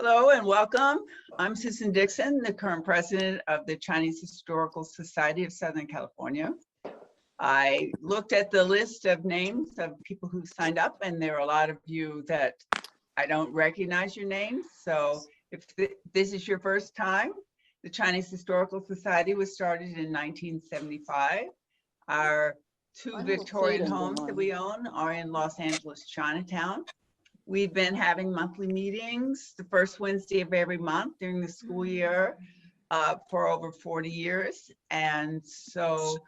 Hello and welcome. I'm Susan Dixon, the current president of the Chinese Historical Society of Southern California. I looked at the list of names of people who signed up, and there are a lot of you that I don't recognize your names. So if this is your first time, the Chinese Historical Society was started in 1975. Our two Victorian homes that we own are in Los Angeles, Chinatown. We've been having monthly meetings the first Wednesday of every month during the school year for over 40 years. And so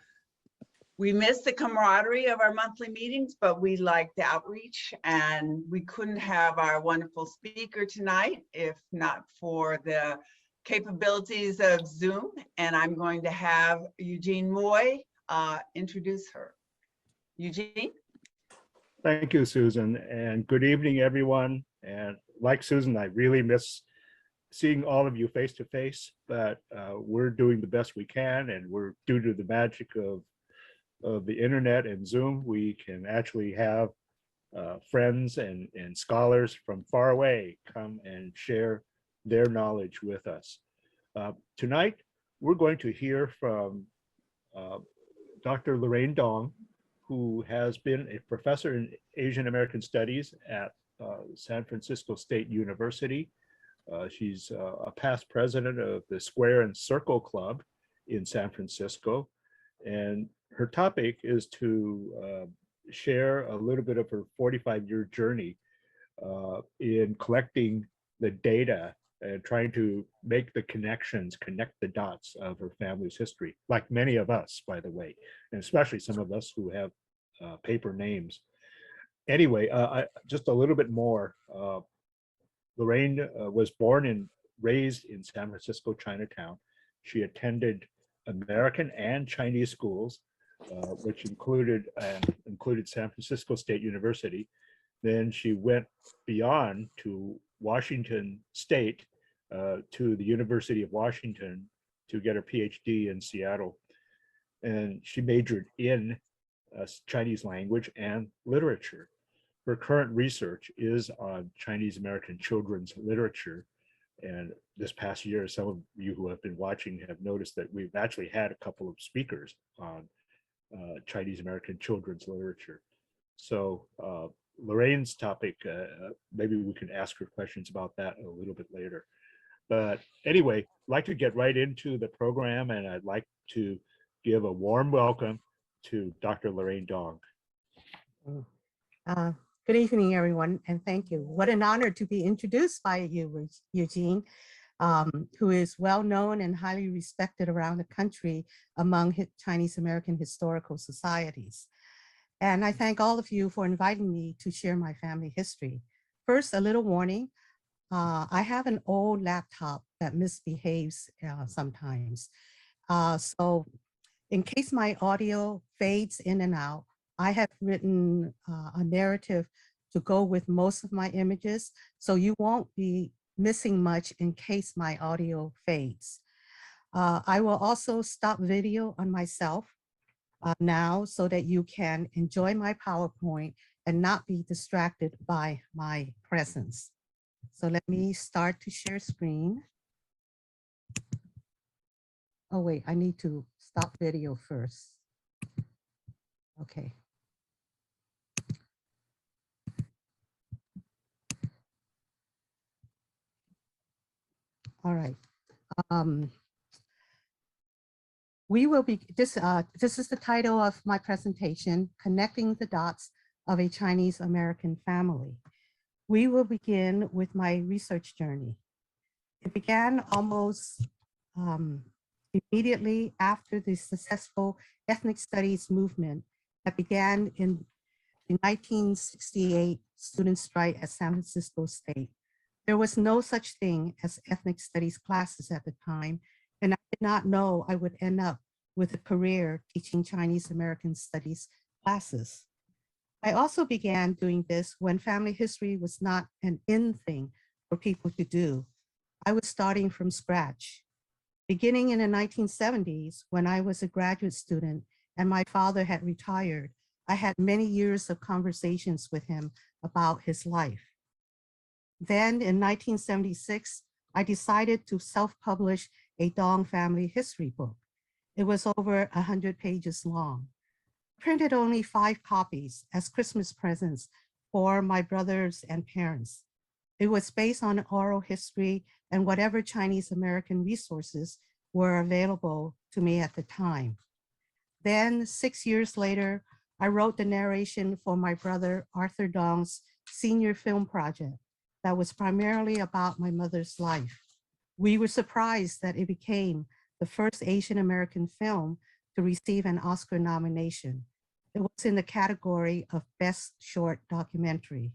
we miss the camaraderie of our monthly meetings, but we like the outreach, and we couldn't have our wonderful speaker tonight if not for the capabilities of Zoom. And I'm going to have Eugene Moy introduce her. Eugene? Thank you, Susan, and good evening, everyone. And like Susan, I really miss seeing all of you face to face, but we're doing the best we can, and we're due to the magic of the internet and Zoom, we can actually have friends and scholars from far away come and share their knowledge with us. Tonight, we're going to hear from Dr. Lorraine Dong, who has been a professor in Asian American Studies at San Francisco State University. She's a past president of the Square and Circle Club in San Francisco. And her topic is to share a little bit of her 45-year journey in collecting the data and trying to make the connections, connect the dots of her family's history, like many of us, by the way, and especially some of us who have paper names. Anyway, just a little bit more. Lorraine was born and raised in San Francisco Chinatown. She attended American and Chinese schools, which included San Francisco State University. Then she went beyond to Washington State, to the University of Washington to get her PhD in Seattle. And she majored in Chinese language and literature. Her current research is on Chinese American children's literature. And this past year, some of you who have been watching have noticed that we've actually had a couple of speakers on Chinese American children's literature. So Lorraine's topic, maybe we can ask her questions about that a little bit later. But anyway, I'd like to get right into the program, and I'd like to give a warm welcome to Dr. Lorraine Dong. Good evening, everyone, and thank you. What an honor to be introduced by you, Eugene, who is well known and highly respected around the country among Chinese American historical societies. And I thank all of you for inviting me to share my family history. First, a little warning. I have an old laptop that misbehaves sometimes. So in case my audio fades in and out, I have written a narrative to go with most of my images, so you won't be missing much in case my audio fades. I will also stop video on myself now so that you can enjoy my PowerPoint and not be distracted by my presence. So let me start to share screen. Oh wait, I need to stop video first. Okay. All right. We will be, this is the title of my presentation, Connecting the Dots of a Chinese American Family. We will begin with my research journey. It began almost immediately after the successful ethnic studies movement that began in the 1968 student strike at San Francisco State. There was no such thing as ethnic studies classes at the time, and I did not know I would end up with a career teaching Chinese American studies classes. I also began doing this when family history was not an in thing for people to do. I was starting from scratch. Beginning in the 1970s, when I was a graduate student and my father had retired, I had many years of conversations with him about his life. Then in 1976, I decided to self-publish a Dong family history book. It was over 100 pages long. Printed only 5 copies as Christmas presents for my brothers and parents. It was based on oral history and whatever Chinese American resources were available to me at the time. Then 6 years later, I wrote the narration for my brother Arthur Dong's senior film project that was primarily about my mother's life. We were surprised that it became the first Asian American film to receive an Oscar nomination. It was in the category of Best Short Documentary.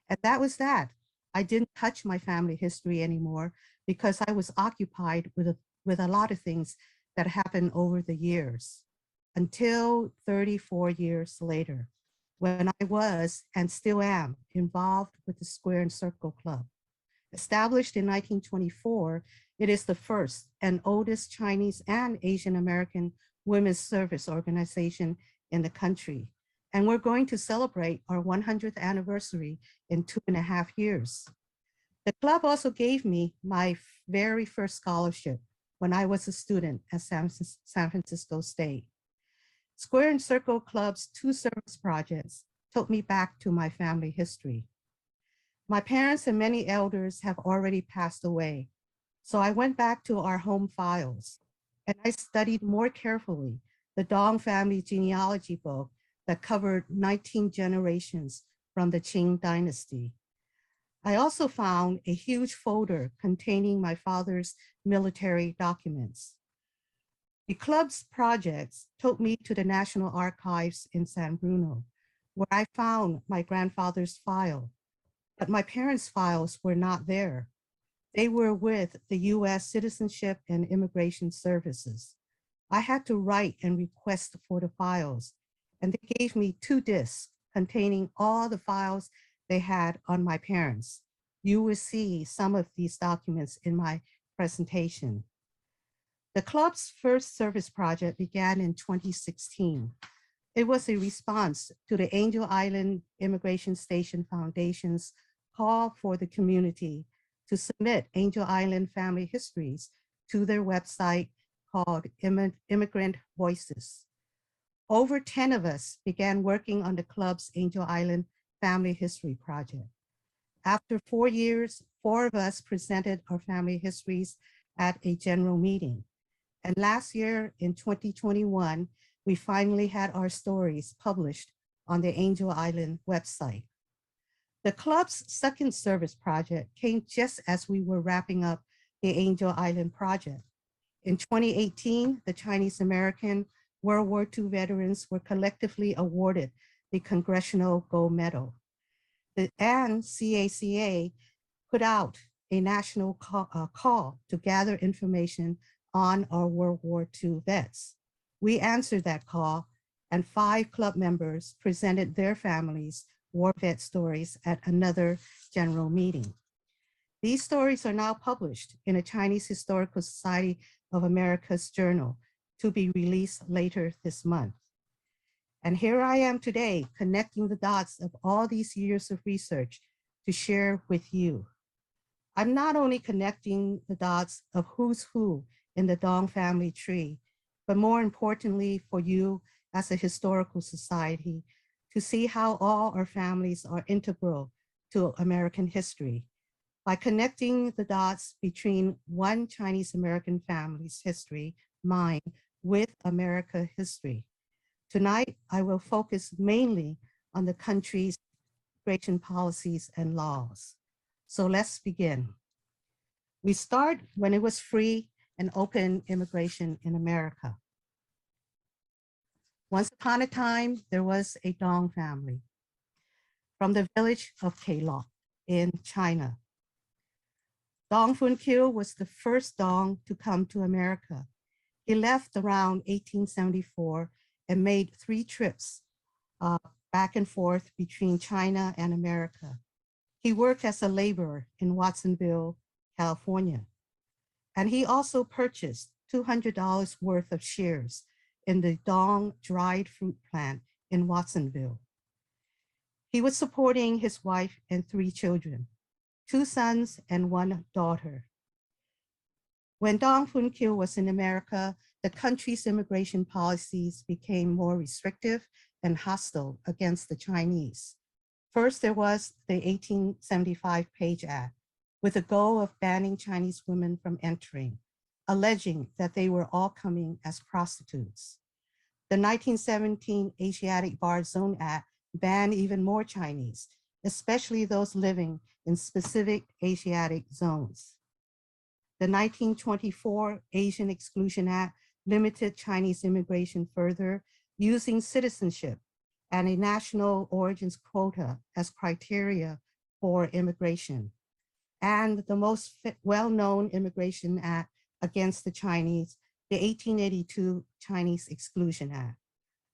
And that was that. I didn't touch my family history anymore because I was occupied with a lot of things that happened over the years until 34 years later, when I was and still am involved with the Square and Circle Club. Established in 1924, it is the first and oldest Chinese and Asian American women's service organization in the country. And we're going to celebrate our 100th anniversary in 2.5 years. The club also gave me my very first scholarship when I was a student at San Francisco State. Square and Circle Club's 2 service projects took me back to my family history. My parents and many elders have already passed away, so I went back to our home files and I studied more carefully the Dong family genealogy book that covered 19 generations from the Qing dynasty. I also found a huge folder containing my father's military documents. The club's projects took me to the National Archives in San Bruno, where I found my grandfather's file, but my parents' files were not there. They were with the US Citizenship and Immigration Services. I had to write and request for the files, and they gave me 2 discs containing all the files they had on my parents. You will see some of these documents in my presentation. The club's first service project began in 2016. It was a response to the Angel Island Immigration Station Foundation's call for the community to submit Angel Island family histories to their website called Immigrant Voices. Over 10 of us began working on the club's Angel Island Family History Project. After 4 years, 4 of us presented our family histories at a general meeting. And last year in 2021, we finally had our stories published on the Angel Island website. The club's second service project came just as we were wrapping up the Angel Island project. In 2018, the Chinese American World War II veterans were collectively awarded the Congressional Gold Medal. And CACA put out a national call to gather information on our World War II vets. We answered that call, and 5 club members presented their families' war vet stories at another general meeting. These stories are now published in a Chinese Historical Society of America's journal to be released later this month. And here I am today connecting the dots of all these years of research to share with you. I'm not only connecting the dots of who's who in the Dong family tree, but more importantly for you as a historical society to see how all our families are integral to American history by connecting the dots between one Chinese American family's history, mine, with America history. Tonight, I will focus mainly on the country's immigration policies and laws. So let's begin. We start when it was free and open immigration in America. Once upon a time, there was a Dong family from the village of Keilok in China. Dong Fun-kil was the first Dong to come to America. He left around 1874 and made 3 trips back and forth between China and America. He worked as a laborer in Watsonville, California. And he also purchased $200 worth of shares in the Dong dried fruit plant in Watsonville. He was supporting his wife and 3 children. 2 sons and 1 daughter. When Dong Fun Kyu was in America, the country's immigration policies became more restrictive and hostile against the Chinese. First, there was the 1875 Page Act, with the goal of banning Chinese women from entering, alleging that they were all coming as prostitutes. The 1917 Asiatic Bar Zone Act banned even more Chinese, especially those living in specific Asiatic zones. The 1924 Asian Exclusion Act limited Chinese immigration further, using citizenship and a national origins quota as criteria for immigration. And the most well-known immigration act against the Chinese, the 1882 Chinese Exclusion Act,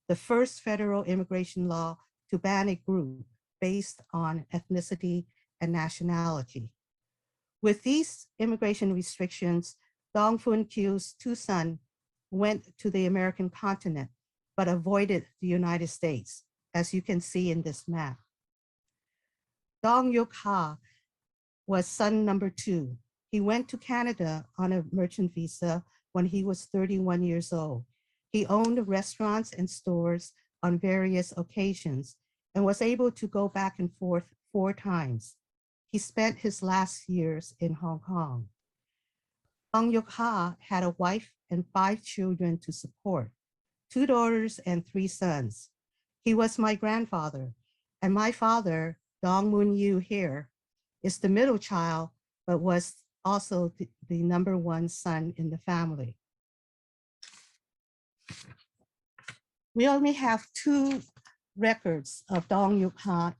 the first federal immigration law to ban a group based on ethnicity and nationality. With these immigration restrictions, Dong Fun Kyu's 2 sons went to the American continent, but avoided the United States, as you can see in this map. Dong Yuk Ha was son number 2. He went to Canada on a merchant visa when he was 31 years old. He owned restaurants and stores on various occasions and was able to go back and forth 4 times. He spent his last years in Hong Kong. Dong Yuk Ha had a wife and 5 children to support, 2 daughters and 3 sons. He was my grandfather, and my father, Dong Moon Yu here, is the middle child, but was also the number 1 son in the family. We only have 2 records of Dong Yuk Ha,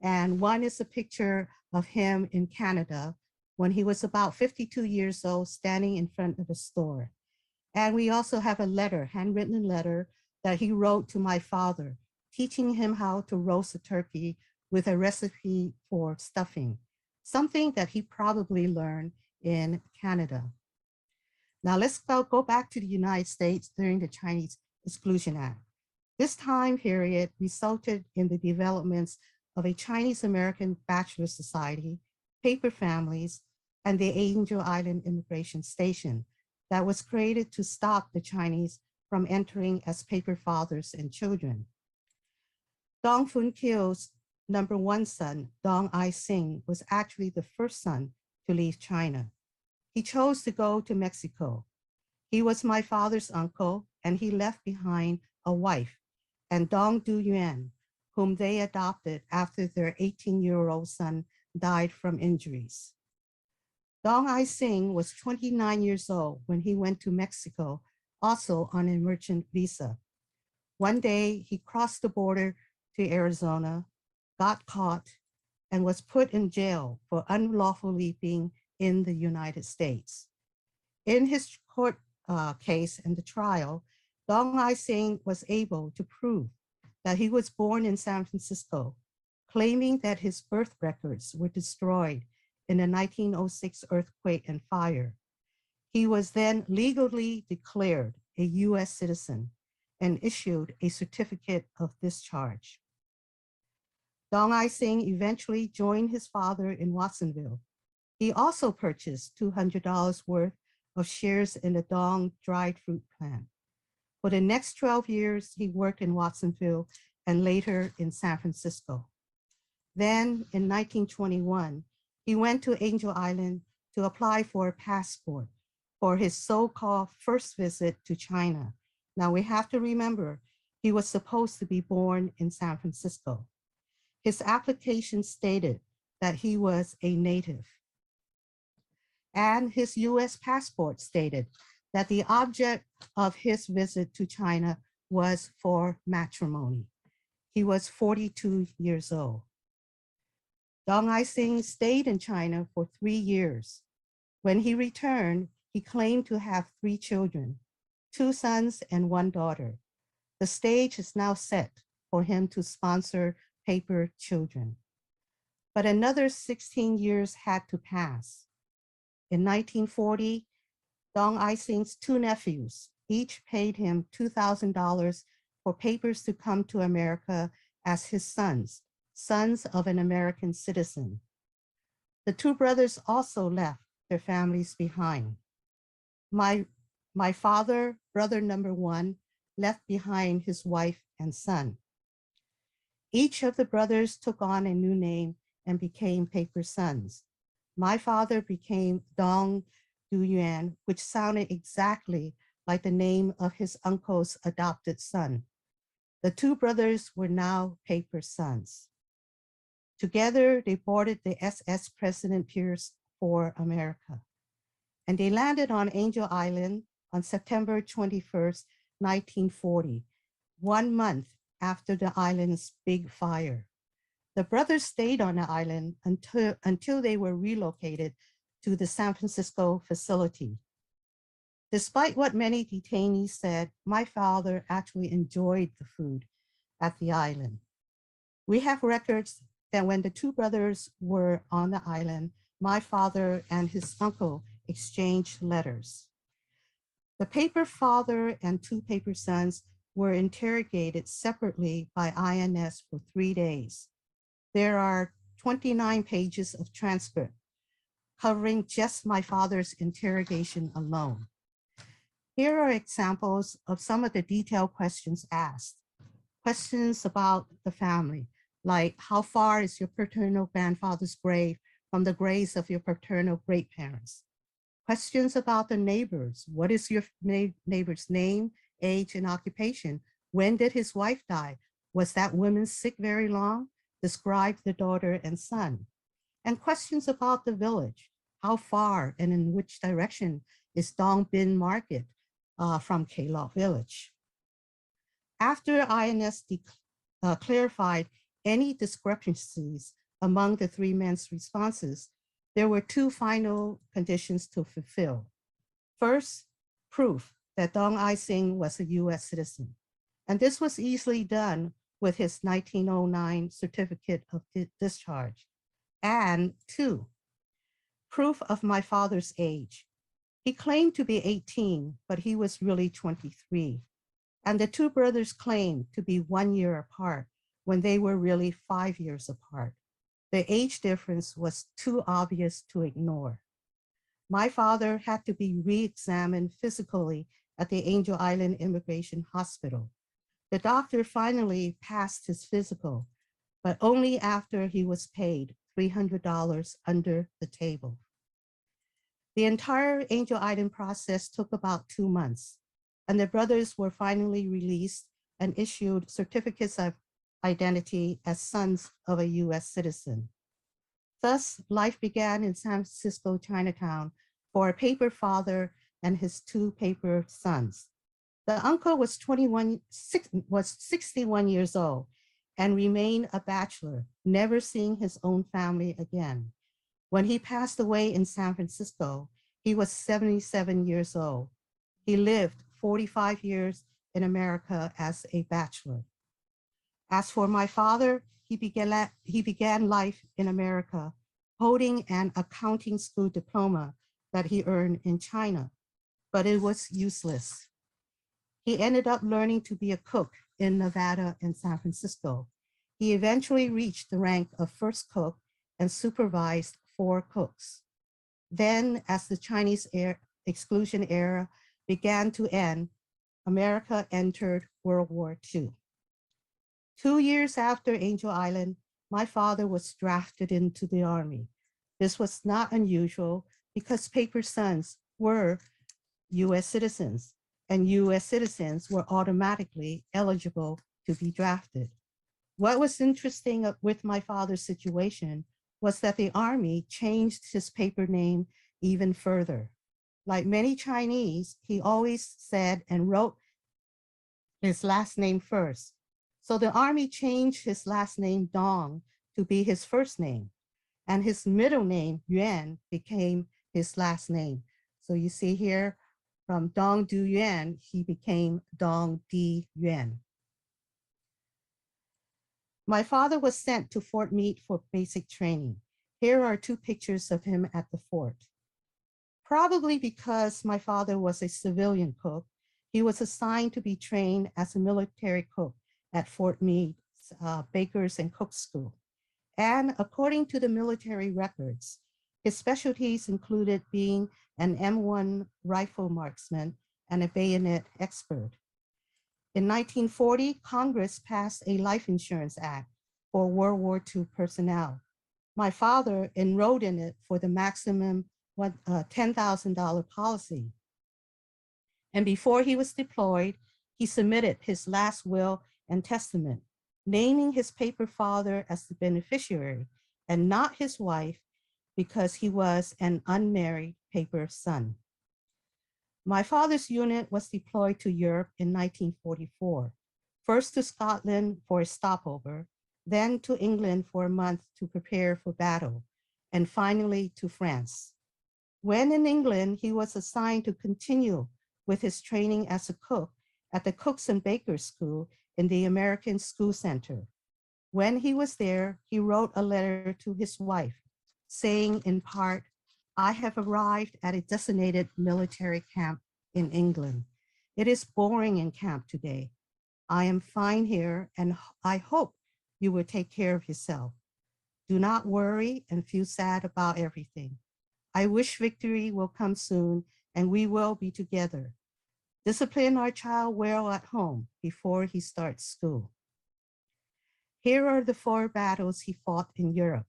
and one is a picture of him in Canada when he was about 52 years old, standing in front of a store. And we also have a letter, handwritten letter, that he wrote to my father, teaching him how to roast a turkey with a recipe for stuffing, something that he probably learned in Canada. Now let's go back to the United States during the Chinese Exclusion Act. This time period resulted in the developments of a Chinese American Bachelor Society, paper families, and the Angel Island Immigration Station that was created to stop the Chinese from entering as paper fathers and children. Dong Fun Kyu's number 1 son, Dong I Sing, was actually the first son to leave China. He chose to go to Mexico. He was my father's uncle, and he left behind a wife, and Dong Du Yuan, whom they adopted after their 18-year-old son died from injuries. Dong I Sing was 29 years old when he went to Mexico, also on a merchant visa. One day, he crossed the border to Arizona, got caught, and was put in jail for unlawfully being in the United States. In his court case and the trial, Dong I Sing was able to prove that he was born in San Francisco, claiming that his birth records were destroyed in the 1906 earthquake and fire. He was then legally declared a US citizen and issued a certificate of discharge. Dong I Sing eventually joined his father in Watsonville. He also purchased $200 worth of shares in the Dong dried fruit plant. For the next 12 years, he worked in Watsonville and later in San Francisco. Then in 1921, he went to Angel Island to apply for a passport for his so-called first visit to China. Now we have to remember, he was supposed to be born in San Francisco. His application stated that he was a native. And his US passport stated that the object of his visit to China was for matrimony. He was 42 years old. Dong I Sing stayed in China for 3 years. When he returned, he claimed to have 3 children, 2 sons and 1 daughter. The stage is now set for him to sponsor paper children. But another 16 years had to pass. In 1940, Dong I Sing's 2 nephews each paid him $2,000 for papers to come to America as his sons of an American citizen. The two brothers also left their families behind. My father, brother number one, left behind his wife and son. Each of the brothers took on a new name and became paper sons. My father became Dong Du Yuan, which sounded exactly like the name of his uncle's adopted son. The two brothers were now paper sons. Together, they boarded the SS President Pierce for America, and they landed on Angel Island on September 21st, 1940, 1 month after the island's big fire. The brothers stayed on the island until they were relocated to the San Francisco facility. Despite what many detainees said, my father actually enjoyed the food at the island. We have records that when the two brothers were on the island, my father and his uncle exchanged letters. The paper father and two paper sons were interrogated separately by INS for 3 days. There are 29 pages of transcript covering just my father's interrogation alone. Here are examples of some of the detailed questions asked. Questions about the family, like how far is your paternal grandfather's grave from the graves of your paternal great-parents? Questions about the neighbors. What is your neighbor's name, age, and occupation? When did his wife die? Was that woman sick very long? Describe the daughter and son. And questions about the village. How far and in which direction is Dong Bin Market from Kelok Village? After INS clarified any discrepancies among the three men's responses, there were two final conditions to fulfill. First, proof that Dong I Sing was a US citizen. And this was easily done with his 1909 certificate of discharge. And two, proof of my father's age. He claimed to be 18, but he was really 23. And the two brothers claimed to be 1 year apart when they were really 5 years apart. The age difference was too obvious to ignore. My father had to be re-examined physically at the Angel Island Immigration Hospital. The doctor finally passed his physical, but only after he was paid $300 under the table. The entire Angel Island process took about 2 months, and the brothers were finally released and issued certificates of identity as sons of a US citizen. Thus, life began in San Francisco Chinatown for a paper father and his two paper sons. The uncle was 61 years old and remained a bachelor, never seeing his own family again. When he passed away in San Francisco, he was 77 years old. He lived 45 years in America as a bachelor. As for my father, he began life in America, holding an accounting school diploma that he earned in China, but it was useless. He ended up learning to be a cook in Nevada and San Francisco. He eventually reached the rank of first cook and supervised 4 cooks. Then, as the Chinese exclusion era began to end, America entered World War II. 2 years after Angel Island, my father was drafted into the Army. This was not unusual because paper sons were US citizens, and US citizens were automatically eligible to be drafted. What was interesting with my father's situation was that the Army changed his paper name even further. Like many Chinese, he always said and wrote his last name first. So the Army changed his last name Dong to be his first name, and his middle name Yuan became his last name. So you see here, from Dong Du Yuan, he became Dong Di Yuan. My father was sent to Fort Meade for basic training. Here are 2 pictures of him at the fort. Probably because my father was a civilian cook, he was assigned to be trained as a military cook at Fort Meade's Bakers and Cook School. And according to the military records, His specialties included being an M1 rifle marksman and a bayonet expert. In 1940, Congress passed a life insurance act for World War II personnel. My father enrolled in it for the maximum $10,000 policy. And before he was deployed, he submitted his last will and testament, naming his paper father as the beneficiary and not his wife because he was an unmarried paper son. My father's unit was deployed to Europe in 1944, first to Scotland for a stopover, then to England for a month to prepare for battle, and finally to France. When in England, he was assigned to continue with his training as a cook at the Cooks and Bakers School in the American School Center. When he was there, he wrote a letter to his wife, saying in part, "I have arrived at a designated military camp in England. It is boring in camp today. I am fine here, and I hope you will take care of yourself. Do not worry and feel sad about everything. I wish victory will come soon and we will be together. Discipline our child well at home before he starts school." Here are the 4 battles he fought in Europe.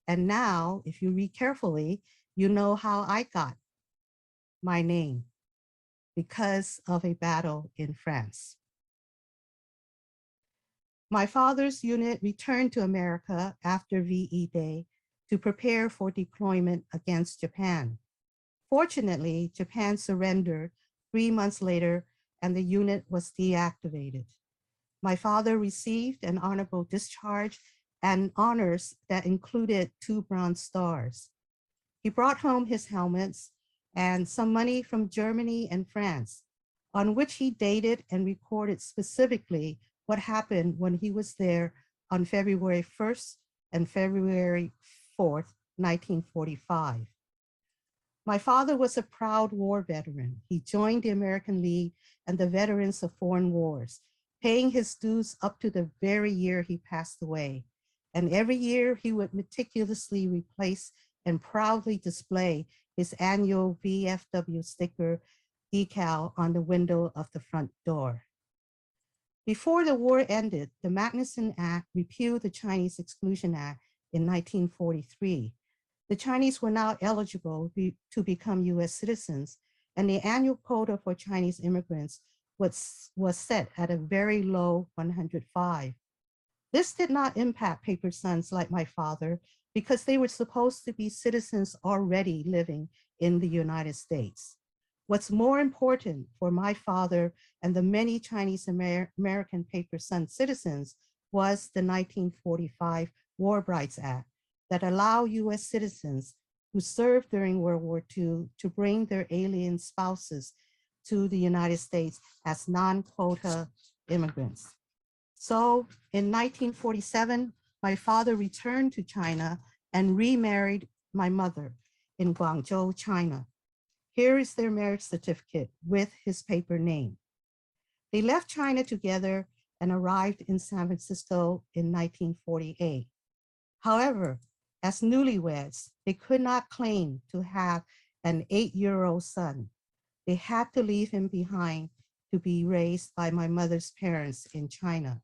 And now, if you read carefully, you know how I got my name, because of a battle in France. My father's unit returned to America after VE Day to prepare for deployment against Japan. Fortunately, Japan surrendered 3 months later and the unit was deactivated. My father received an honorable discharge and honors that included 2 Bronze Stars. He brought home his helmets and some money from Germany and France, on which he dated and recorded specifically what happened when he was there on February 1st and February 4th, 1945. My father was a proud war veteran. He joined the American League and the Veterans of Foreign Wars, paying his dues up to the very year he passed away. And every year he would meticulously replace and proudly display his annual VFW sticker decal on the window of the front door. Before the war ended, the Magnuson Act repealed the Chinese Exclusion Act in 1943. The Chinese were now eligible to become US citizens, and the annual quota for Chinese immigrants was set at a very low 105. This did not impact paper sons like my father because they were supposed to be citizens already living in the United States. What's more important for my father and the many Chinese American paper son citizens was the 1945 War Rights Act that allowed US citizens who served during World War II to bring their alien spouses to the United States as non-quota immigrants. So in 1947, my father returned to China and remarried my mother in Guangzhou, China. Here is their marriage certificate with his paper name. They left China together and arrived in San Francisco in 1948. However, as newlyweds, they could not claim to have an 8-year-old son. They had to leave him behind to be raised by my mother's parents in China.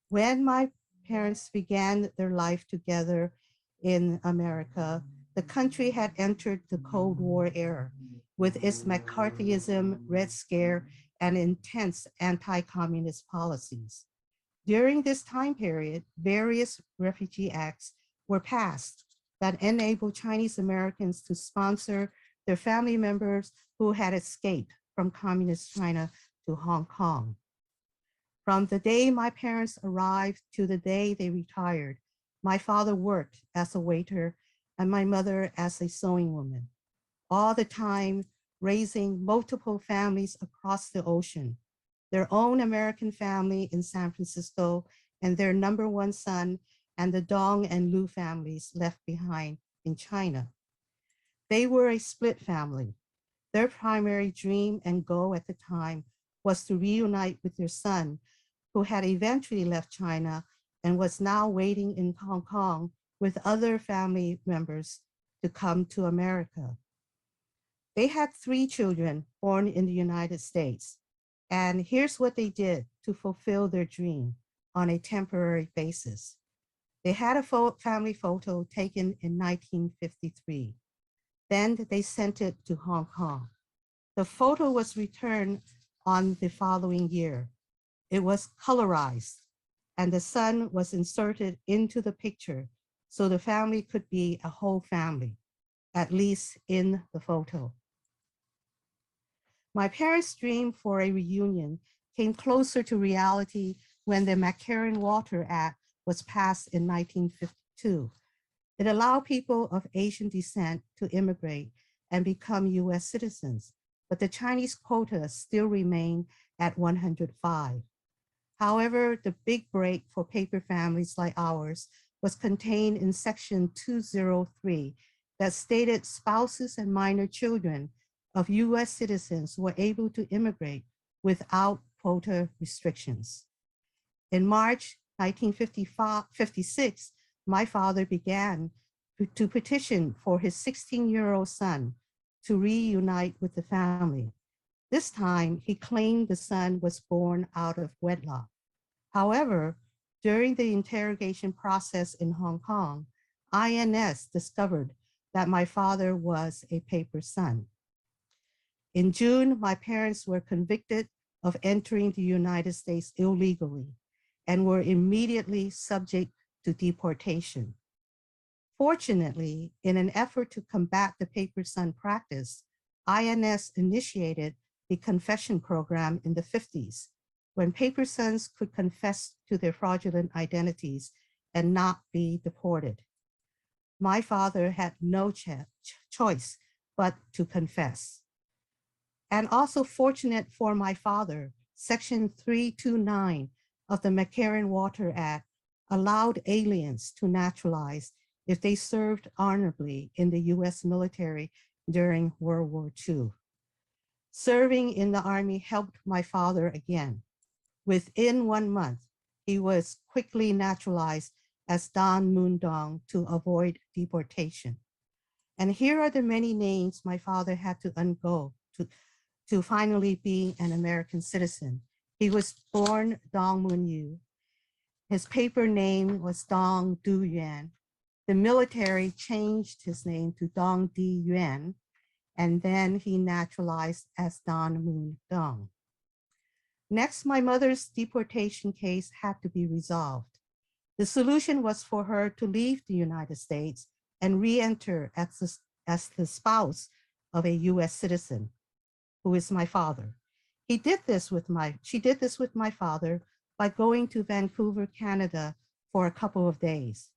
When my parents began their life together in America, the country had entered the Cold War era with its McCarthyism, Red Scare, and intense anti-communist policies. During this time period, various refugee acts were passed that enabled Chinese Americans to sponsor their family members who had escaped from communist China to Hong Kong. From the day my parents arrived to the day they retired, my father worked as a waiter and my mother as a sewing woman, all the time raising multiple families across the ocean, their own American family in San Francisco and their number 1 son and the Dong and Lu families left behind in China. They were a split family. Their primary dream and goal at the time was to reunite with their son, who had eventually left China and was now waiting in Hong Kong with other family members to come to America. They had 3 children born in the United States. And here's what they did to fulfill their dream on a temporary basis. They had a family photo taken in 1953. Then they sent it to Hong Kong. The photo was returned on the following year. It was colorized, and the son was inserted into the picture so the family could be a whole family, at least in the photo. My parents' dream for a reunion came closer to reality when the Mccarran Water Act was passed in 1952. It allowed people of Asian descent to immigrate and become US citizens, but the Chinese quota still remained at 105. However, the big break for paper families like ours was contained in Section 203 that stated spouses and minor children of US citizens were able to immigrate without quota restrictions. In March 1956, my father began to petition for his 16-year-old son to reunite with the family. This time, he claimed the son was born out of wedlock. However, during the interrogation process in Hong Kong, INS discovered that my father was a paper son. In June, my parents were convicted of entering the United States illegally and were immediately subject to deportation. Fortunately, in an effort to combat the paper son practice, INS initiated the confession program in the 50s, when paper sons could confess to their fraudulent identities and not be deported. My father had no choice but to confess. And also fortunate for my father, Section 329 of the Mccarran Water Act allowed aliens to naturalize if they served honorably in the US military during World War II. Serving in the Army helped my father again. Within 1 month, he was quickly naturalized as Don Moon Dong to avoid deportation. And here are the many names my father had to undergo to finally be an American citizen. He was born Dong Moon Yu. His paper name was Dong Du Yuan. The military changed his name to Dong Di Yuan, and then he naturalized as Don Moon Dong. Next, my mother's deportation case had to be resolved. The solution was for her to leave the United States and re-enter as the spouse of a US citizen, who is my father. She did this with my father by going to Vancouver, Canada for a couple of days.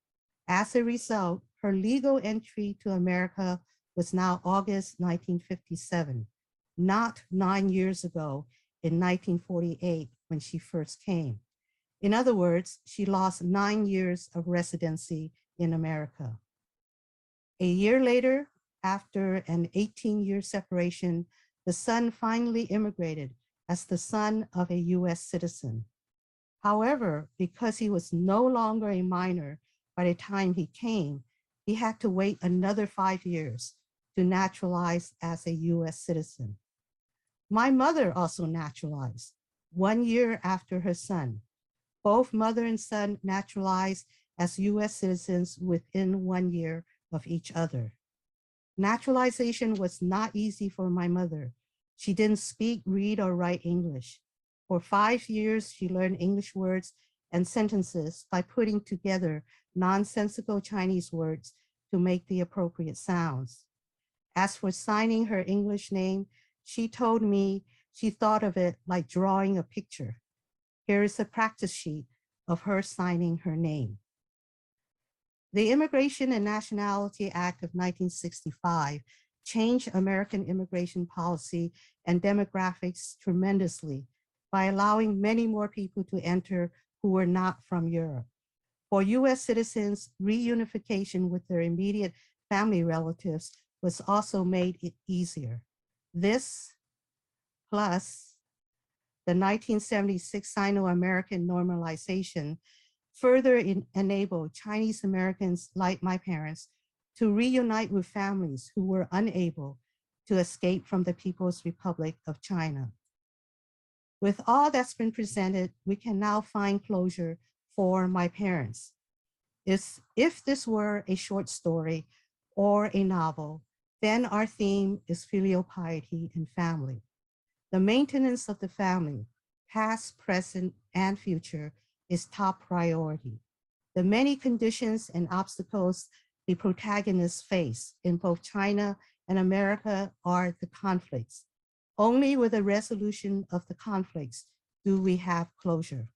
As a result, her legal entry to America was now August 1957, not 9 years ago in 1948 when she first came. In other words, she lost 9 years of residency in America. A year later, after an 18-year separation, the son finally immigrated as the son of a US citizen. However, because he was no longer a minor by the time he came, he had to wait another 5 years to naturalize as a US citizen. My mother also naturalized 1 year after her son. Both mother and son naturalized as US citizens within 1 year of each other. Naturalization was not easy for my mother. She didn't speak, read, or write English. For 5 years, she learned English words and sentences by putting together nonsensical Chinese words to make the appropriate sounds. As for signing her English name, she told me she thought of it like drawing a picture. Here is a practice sheet of her signing her name. The Immigration and Nationality Act of 1965 changed American immigration policy and demographics tremendously by allowing many more people to enter who were not from Europe. For US citizens, reunification with their immediate family relatives was also made easier. This, plus the 1976 Sino-American normalization, further enabled Chinese Americans like my parents to reunite with families who were unable to escape from the People's Republic of China. With all that's been presented, we can now find closure for my parents. If this were a short story or a novel, then our theme is filial piety and family. The maintenance of the family, past, present, and future, is top priority. The many conditions and obstacles the protagonists face in both China and America are the conflicts. Only with a resolution of the conflicts do we have closure.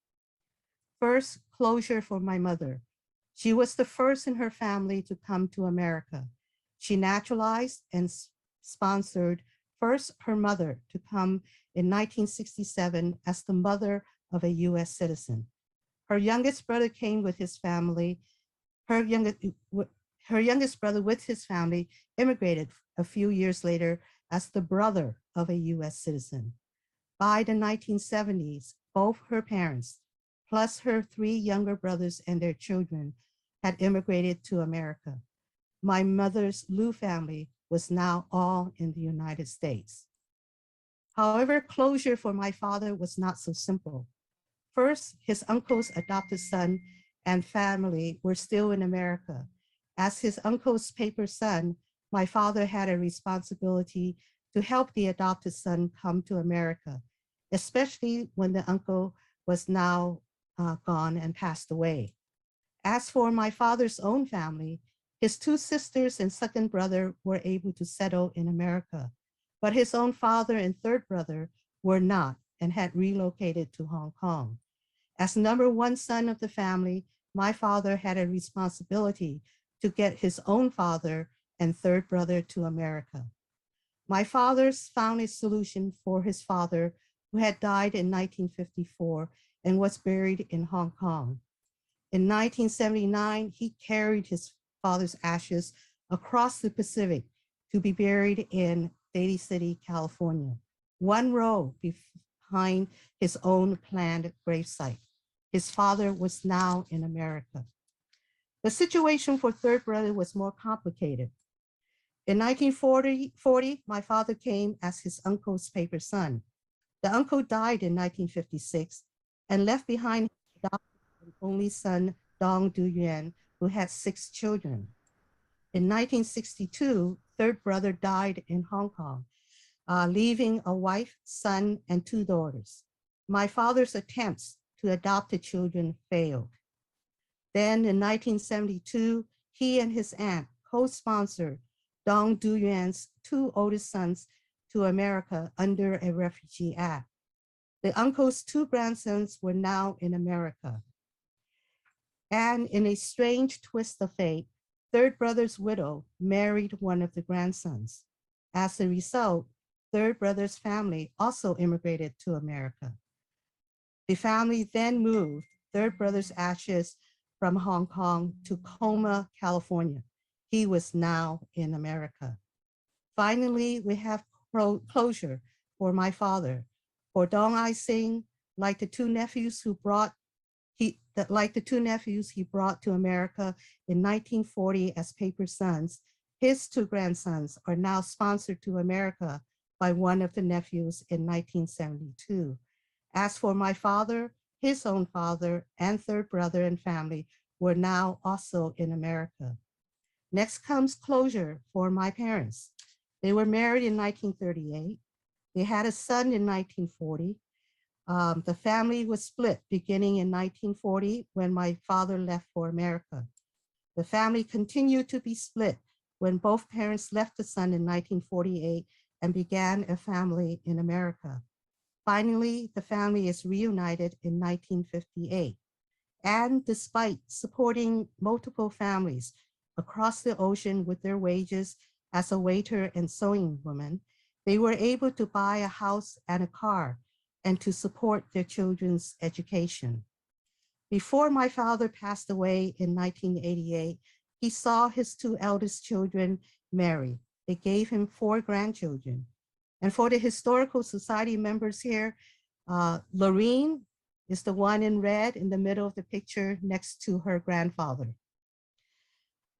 First, closure for my mother. She was the first in her family to come to America. She naturalized and sponsored first her mother to come in 1967 as the mother of a US citizen. Her youngest brother came with his family. Her youngest brother with his family immigrated a few years later as the brother of a US citizen. By the 1970s, both her parents, plus her 3 younger brothers and their children, had immigrated to America. My mother's Liu family was now all in the United States. However, closure for my father was not so simple. First, his uncle's adopted son and family were still in America. As his uncle's paper son, my father had a responsibility to help the adopted son come to America, especially when the uncle was now gone and passed away. As for my father's own family, his 2 sisters and second brother were able to settle in America, but his own father and third brother were not and had relocated to Hong Kong. As number 1 son of the family, my father had a responsibility to get his own father and third brother to America. My father found a solution for his father, who had died in 1954 and was buried in Hong Kong. In 1979, he carried his father's ashes across the Pacific to be buried in Daly City, California, 1 row behind his own planned gravesite. His father was now in America. The situation for third brother was more complicated. In 1940, my father came as his uncle's paper son. The uncle died in 1956 and left behind his adopted and only son, Dong Du-Yuan, who had 6 children. In 1962, third brother died in Hong Kong, leaving a wife, son, and 2 daughters. My father's attempts to adopt the children failed. Then in 1972, he and his aunt co-sponsored Dong Du-Yuan's 2 oldest sons to America under a Refugee Act. The uncle's 2 grandsons were now in America. And in a strange twist of fate, third brother's widow married one of the grandsons. As a result, third brother's family also immigrated to America. The family then moved third brother's ashes from Hong Kong to Coma, California. He was now in America. Finally, we have closure for my father. For Dong I Sing, like the 2 nephews he brought to America in 1940 as paper sons, his 2 grandsons are now sponsored to America by one of the nephews in 1972. As for my father, his own father and third brother and family were now also in America. Next comes closure for my parents. They were married in 1938. They had a son in 1940. The family was split beginning in 1940 when my father left for America. The family continued to be split when both parents left the son in 1948 and began a family in America. Finally, the family is reunited in 1958. And despite supporting multiple families across the ocean with their wages as a waiter and sewing woman, they were able to buy a house and a car and to support their children's education. Before my father passed away in 1988, he saw his 2 eldest children marry. They gave him 4 grandchildren. And for the Historical Society members here, Lorraine is the one in red in the middle of the picture next to her grandfather.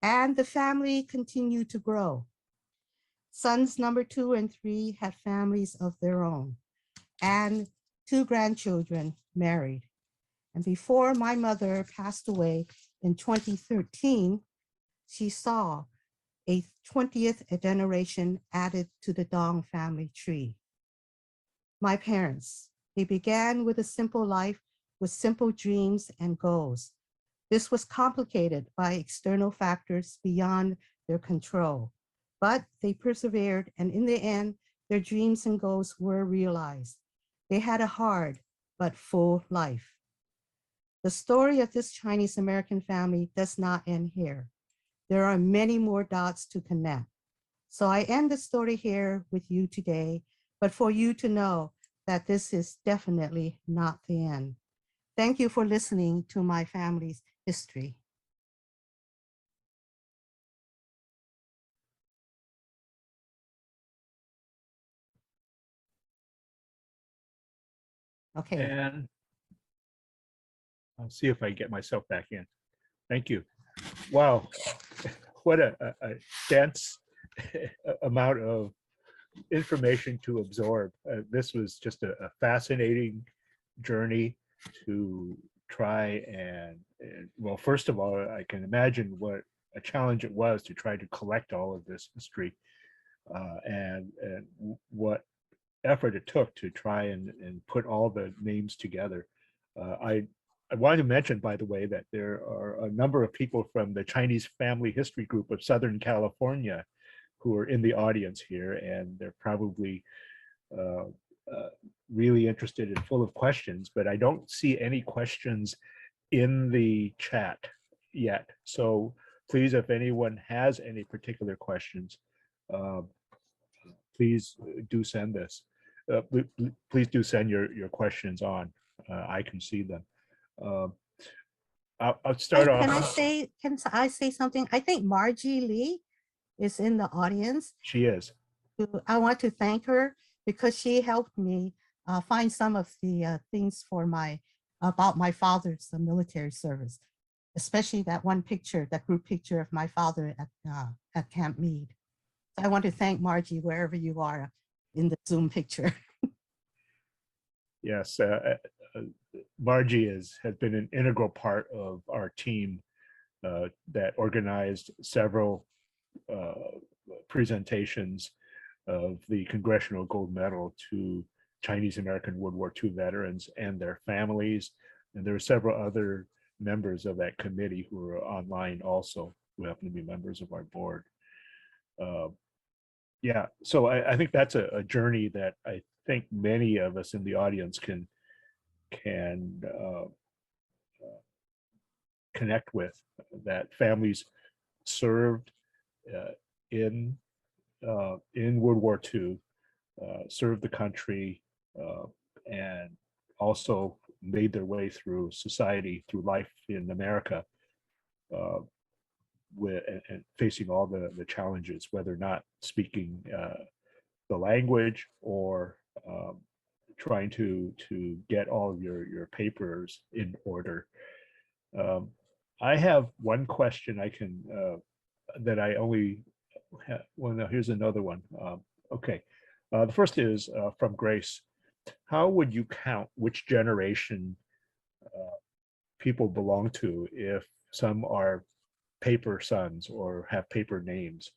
And the family continued to grow. Sons number 2 and 3 had families of their own, and 2 grandchildren married. And before my mother passed away in 2013, she saw a 20th generation added to the Dong family tree. My parents, they began with a simple life with simple dreams and goals. This was complicated by external factors beyond their control, but they persevered, and in the end, their dreams and goals were realized. They had a hard but full life. The story of this Chinese American family does not end here. There are many more dots to connect. So I end the story here with you today, but for you to know that this is definitely not the end. Thank you for listening to my family's history. Okay. And I'll see if I get myself back in. Thank you. Wow, what a dense amount of information to absorb. This was just a fascinating journey to try and, well, first of all, I can imagine what a challenge it was to try to collect all of this history and what effort it took to try and put all the names together. I wanted to mention, by the way, that there are a number of people from the Chinese Family History Group of Southern California who are in the audience here, and they're probably really interested and full of questions, but I don't see any questions in the chat yet. So please, if anyone has any particular questions, please do send this. Please do send your questions on. I can see them. I'll start off. Can I say something? I think Margie Lee is in the audience. She is. I want to thank her because she helped me find some of the things for about my father's military service, especially that one picture, that group picture of my father at Camp Meade. So I want to thank Margie wherever you are in the Zoom picture. Yes, Margie has been an integral part of our team that organized several presentations of the Congressional Gold Medal to Chinese American World War II veterans and their families. And there are several other members of that committee who are online also, who happen to be members of our board. Yeah, so I think that's a journey that I think many of us in the audience can connect with, that families served in World War II, served the country, and also made their way through society, through life in America, and facing all the challenges, whether or not speaking the language or trying to get all of your papers in order. I have one question I can that I only have. Well, no, here's another one. Okay, the first is from Grace. How would you count which generation people belong to if some are paper sons or have paper names?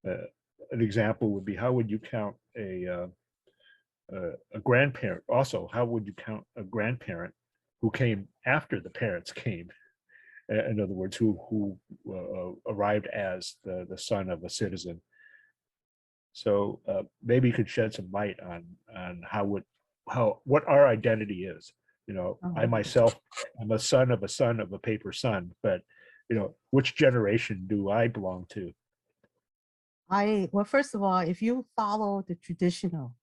An example would be, how would you count a grandparent? Also, how would you count a grandparent who came after the parents came? In other words, who arrived as the son of a citizen. So maybe you could shed some light on what our identity is. You know, I myself, I'm a son of a paper son, but you know, which generation do I belong to? Well, first of all, if you follow the traditional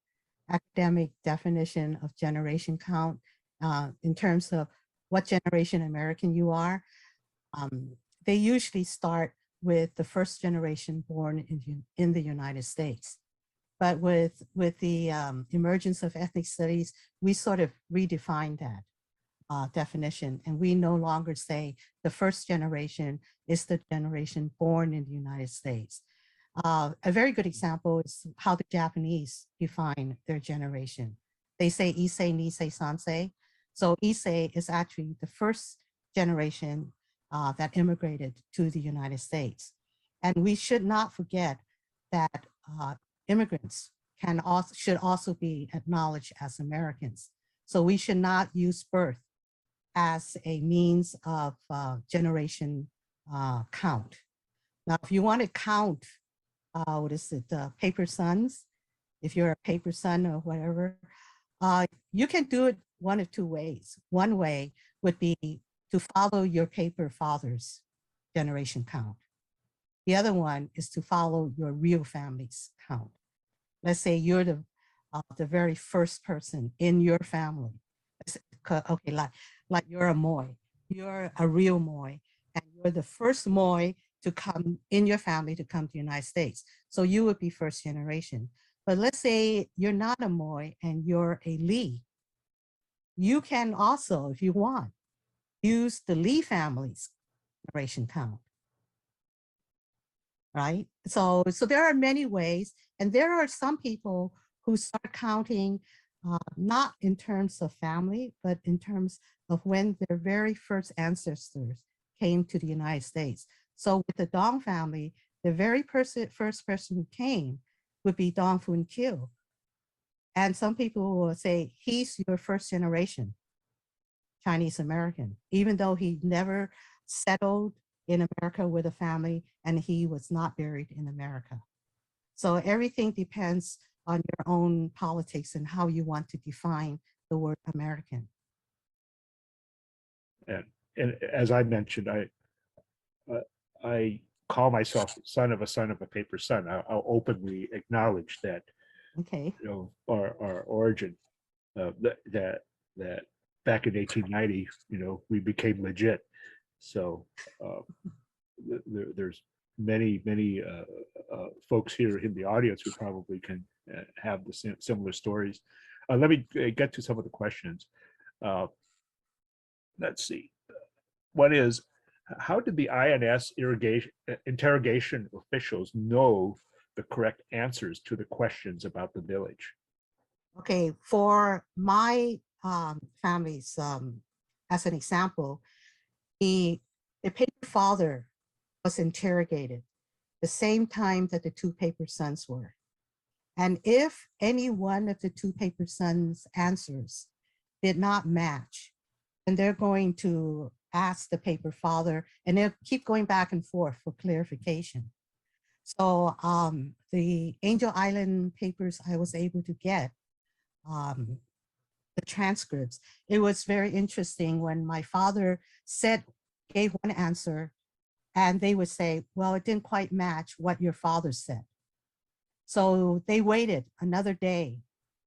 academic definition of generation count in terms of what generation American you are, they usually start with the first generation born in the United States. But with the emergence of ethnic studies, we sort of redefined that. definition. And we no longer say the first generation is the generation born in the United States. A very good example is how the Japanese define their generation. They say Issei, Nisei, Sansei. So Issei is actually the first generation that immigrated to the United States. And we should not forget that immigrants should also be acknowledged as Americans. So we should not use birth as a means of generation count. Now, if you want to count, what is it, paper sons, if you're a paper son or whatever, you can do it one of two ways. One way would be to follow your paper father's generation count. The other one is to follow your real family's count. Let's say you're the very first person in your family. Okay, like you're a Moy, you're a real Moy, and you're the first Moy to come in your family to come to the United States. So you would be first generation. But let's say you're not a Moy and you're a Lee. You can also, if you want, use the Lee family's generation count. Right? So there are many ways, and there are some people who start counting not in terms of family, but in terms of when their very first ancestors came to the United States. So with the Dong family, the very first person who came would be Dong Fun Kyo. And some people will say, he's your first generation Chinese American, even though he never settled in America with a family and he was not buried in America. So everything depends on your own politics and how you want to define the word American. And as I mentioned, I call myself son of a paper son. I'll openly acknowledge that. Okay. You know, our origin, that back in 1890, you know, we became legit. So there's many folks here in the audience who probably can have the similar stories. Let me get to some of the questions. Let's see. One is, how did the INS interrogation officials know the correct answers to the questions about the village? Okay, for my families, as an example, the paper father was interrogated the same time that the two paper sons were. And if any one of the two paper sons' answers did not match, then they're going to ask the paper father, and they'll keep going back and forth for clarification. So the Angel Island papers I was able to get, the transcripts, it was very interesting when my father gave one answer, and they would say, well, it didn't quite match what your father said. So they waited another day.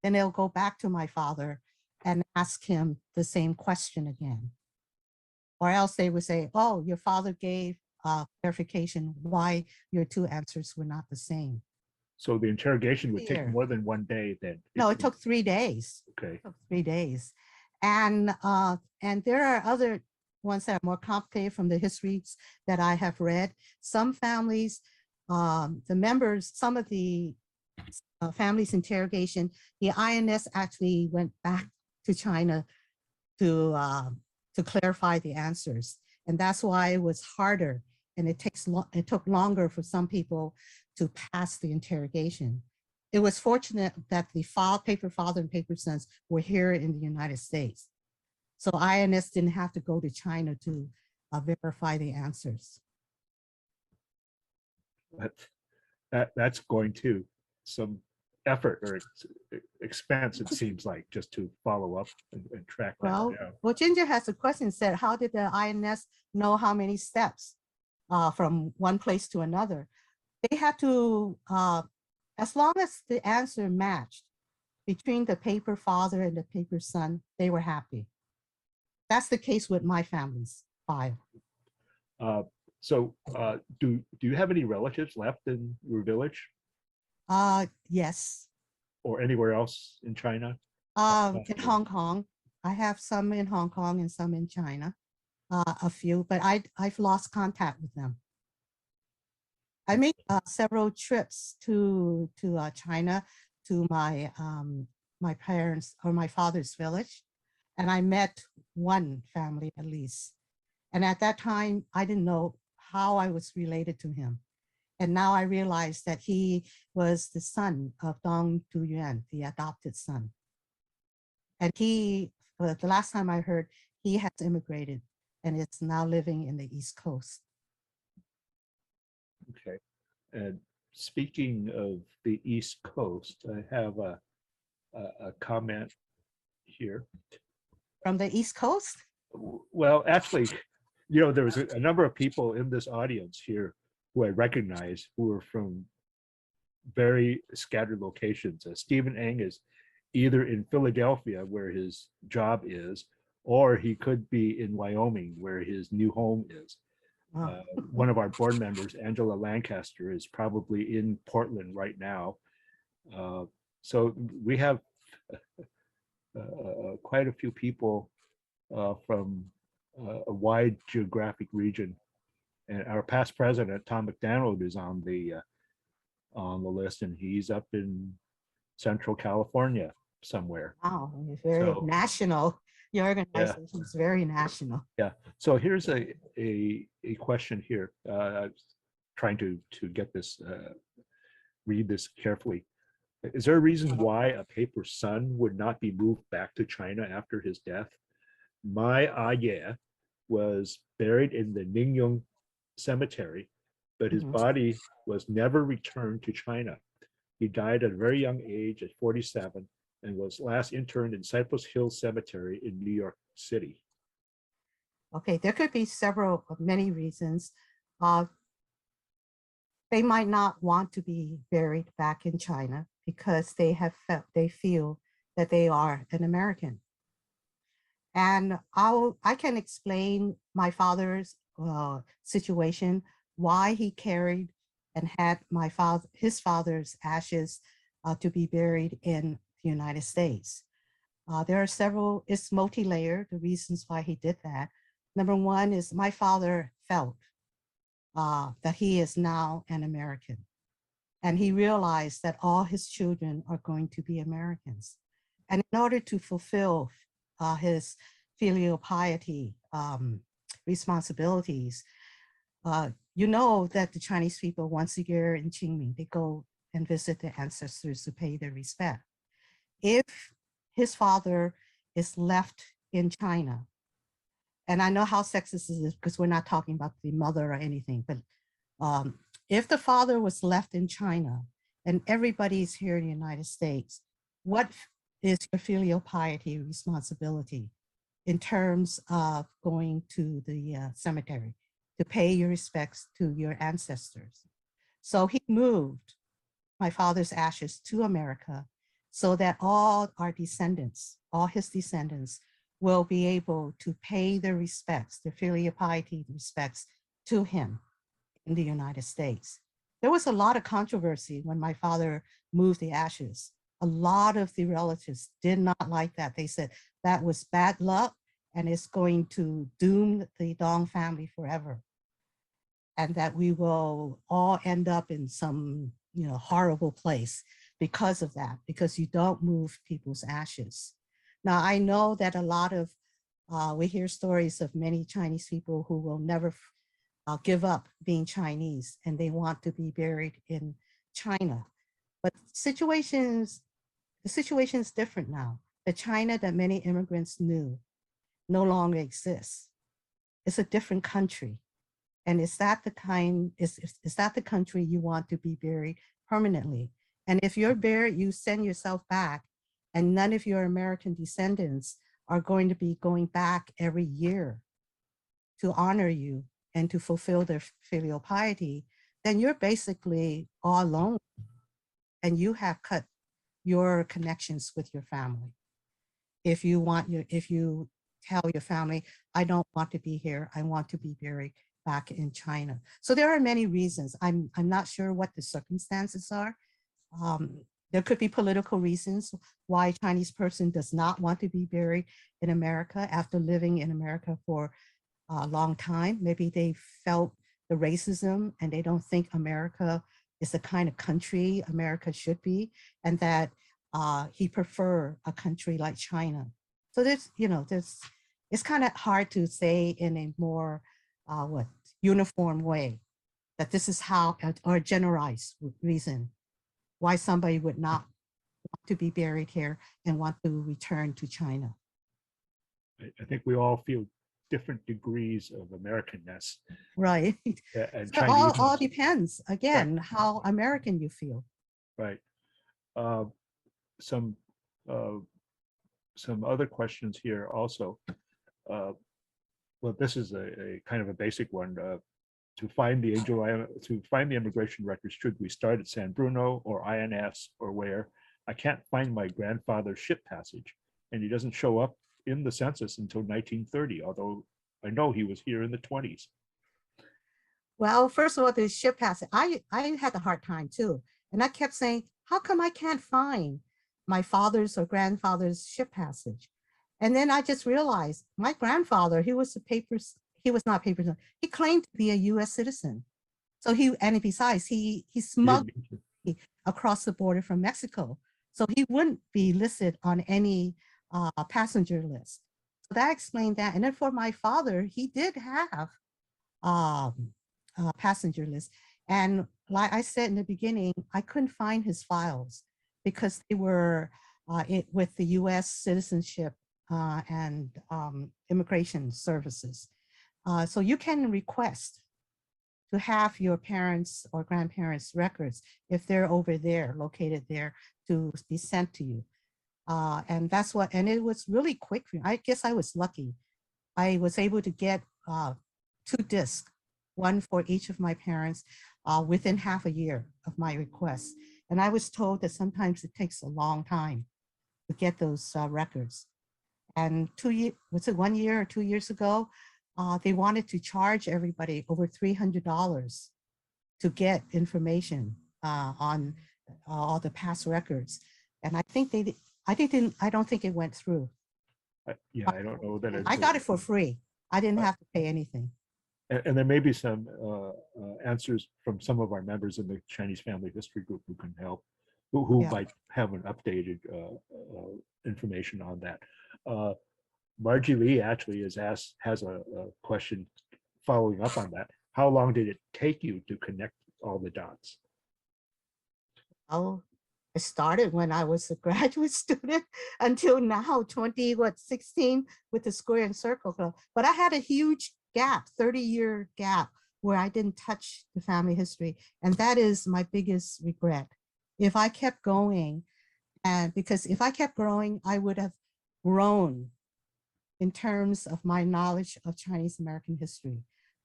Then they'll go back to my father and ask him the same question again. Or else they would say, oh, your father gave clarification why your two answers were not the same. So the interrogation would take more than one day then? No, it took 3 days. Okay. It took 3 days. And there are other ones that are more complicated from the histories that I have read. Some families, the members, some of the families interrogation, the INS actually went back to China to clarify the answers. And that's why it was harder, and it took longer for some people to pass the interrogation. It was fortunate that the paper father and paper sons were here in the United States. So INS didn't have to go to China to verify the answers. That's going to some effort or expense, it seems like, just to follow up and track that down. Well, Ginger has a question, said, how did the INS know how many steps from one place to another? They had to, as long as the answer matched between the paper father and the paper son, they were happy. That's the case with my family's file. So do you have any relatives left in your village? Yes. Or anywhere else in China? In Hong Kong. I have some in Hong Kong and some in China, a few, but I've lost contact with them. I made several trips to China, to my parents or my father's village, and I met one family at least. And at that time, I didn't know how I was related to him. And now I realize that he was the son of Dong Duyuan, the adopted son. And he, the last time I heard, he has immigrated and is now living in the East Coast. Okay. And speaking of the East Coast, I have a comment here. From the East Coast? Well, actually, there was a number of people in this audience here who I recognize who are from very scattered locations. Stephen Eng is either in Philadelphia, where his job is, or he could be in Wyoming, where his new home is. Wow. One of our board members, Angela Lancaster, is probably in Portland right now. So we have quite a few people from a wide geographic region. And our past president, Tom McDonald, is on the list, and he's up in Central California somewhere. Wow, you're very national. Your organization is very national. Yeah. So here's a question here. I was trying to get this, read this carefully. Is there a reason why a paper son would not be moved back to China after his death? My Aye was buried in the Ningyong cemetery, but his body was never returned to China. He died at a very young age at 47 and was last interned in Cypress Hill Cemetery in New York City. Okay, there could be many reasons. They might not want to be buried back in China because they feel that they are an American. And I can explain my father's situation, why he carried and had his father's ashes to be buried in the United States. There are several, it's multi-layered, the reasons why he did that. Number one is my father felt that he is now an American. And he realized that all his children are going to be Americans. And in order to fulfill his filial piety responsibilities, you know that the Chinese people once a year in Qingming, they go and visit their ancestors to pay their respect. If his father is left in China, and I know how sexist this is because we're not talking about the mother or anything, but if the father was left in China and everybody's here in the United States, what is your filial piety responsibility in terms of going to the cemetery to pay your respects to your ancestors? So he moved my father's ashes to America so that all our descendants, all his descendants, will be able to pay their respects, their filial piety respects to him in the United States. There was a lot of controversy when my father moved the ashes. A lot of the relatives did not like that. They said that was bad luck and it's going to doom the Dong family forever. And that we will all end up in some, horrible place because of that, because you don't move people's ashes. Now, I know that a lot of, we hear stories of many Chinese people who will never give up being Chinese and they want to be buried in China. But the situation is different now. The China that many immigrants knew no longer exists. It's a different country. And is that the country you want to be buried permanently? And if you're buried, you send yourself back, and none of your American descendants are going to be going back every year to honor you and to fulfill their filial piety, then you're basically all alone and you have cut your connections with your family. If you tell your family, I don't want to be here, I want to be buried back in China. So there are many reasons. I'm not sure what the circumstances are. There could be political reasons why a Chinese person does not want to be buried in America after living in America for a long time. Maybe they felt the racism and they don't think America is the kind of country America should be, and that he prefer a country like China. So it's kind of hard to say in a more uniform way that this is how, or a generalized reason why somebody would not want to be buried here and want to return to China. I think we all feel different degrees of Americanness. Right. And So all depends, again, right, how American you feel. Right. Some other questions here also. Well, this is a kind of a basic one. To find the immigration records, should we start at San Bruno or INS or where? I can't find my grandfather's ship passage, and he doesn't show up in the census until 1930, although I know he was here in the 20s. Well, first of all, the ship passage, I had a hard time too. And I kept saying, how come I can't find my father's or grandfather's ship passage? And then I just realized my grandfather, he was not papers, he claimed to be a US citizen. So and besides, he smuggled across the border from Mexico. So he wouldn't be listed on any passenger list. So that explained that. And then for my father, he did have passenger list. And like I said in the beginning, I couldn't find his files because they were with the US citizenship and immigration services. So you can request to have your parents or grandparents' records if they're over there, located there, to be sent to you. And that's what, and it was really quick. I guess I was lucky. I was able to get 2 discs, one for each of my parents within half a year of my request. And I was told that sometimes it takes a long time to get those records. And 1 year or 2 years ago, they wanted to charge everybody over $300 to get information on all the past records. And I don't think it went through. Yeah, I don't know that. I got it for free. I didn't have to pay anything. And there may be some answers from some of our members in the Chinese Family History Group who can help, who might have an updated information on that. Margie Lee actually has a question following up on that. How long did it take you to connect all the dots? Oh, I started when I was a graduate student until now, 16 with the Square and Circle Club. But I had a huge gap, 30-year gap, where I didn't touch the family history. And that is my biggest regret. If I kept going, because if I kept growing, I would have grown in terms of my knowledge of Chinese American history.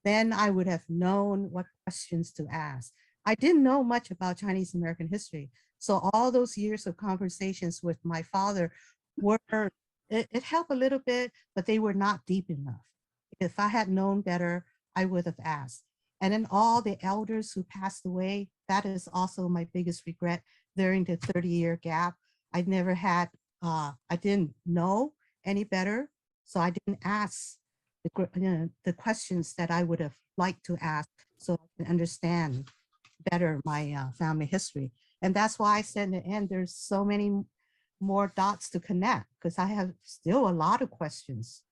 Then I would have known what questions to ask. I didn't know much about Chinese American history. So all those years of conversations with my father it helped a little bit, but they were not deep enough. If I had known better, I would have asked. And then all the elders who passed away, that is also my biggest regret during the 30-year gap. I didn't know any better. So I didn't ask the questions that I would have liked to ask so I can understand better my family history. And that's why I said in the end, there's so many more dots to connect, because I have still a lot of questions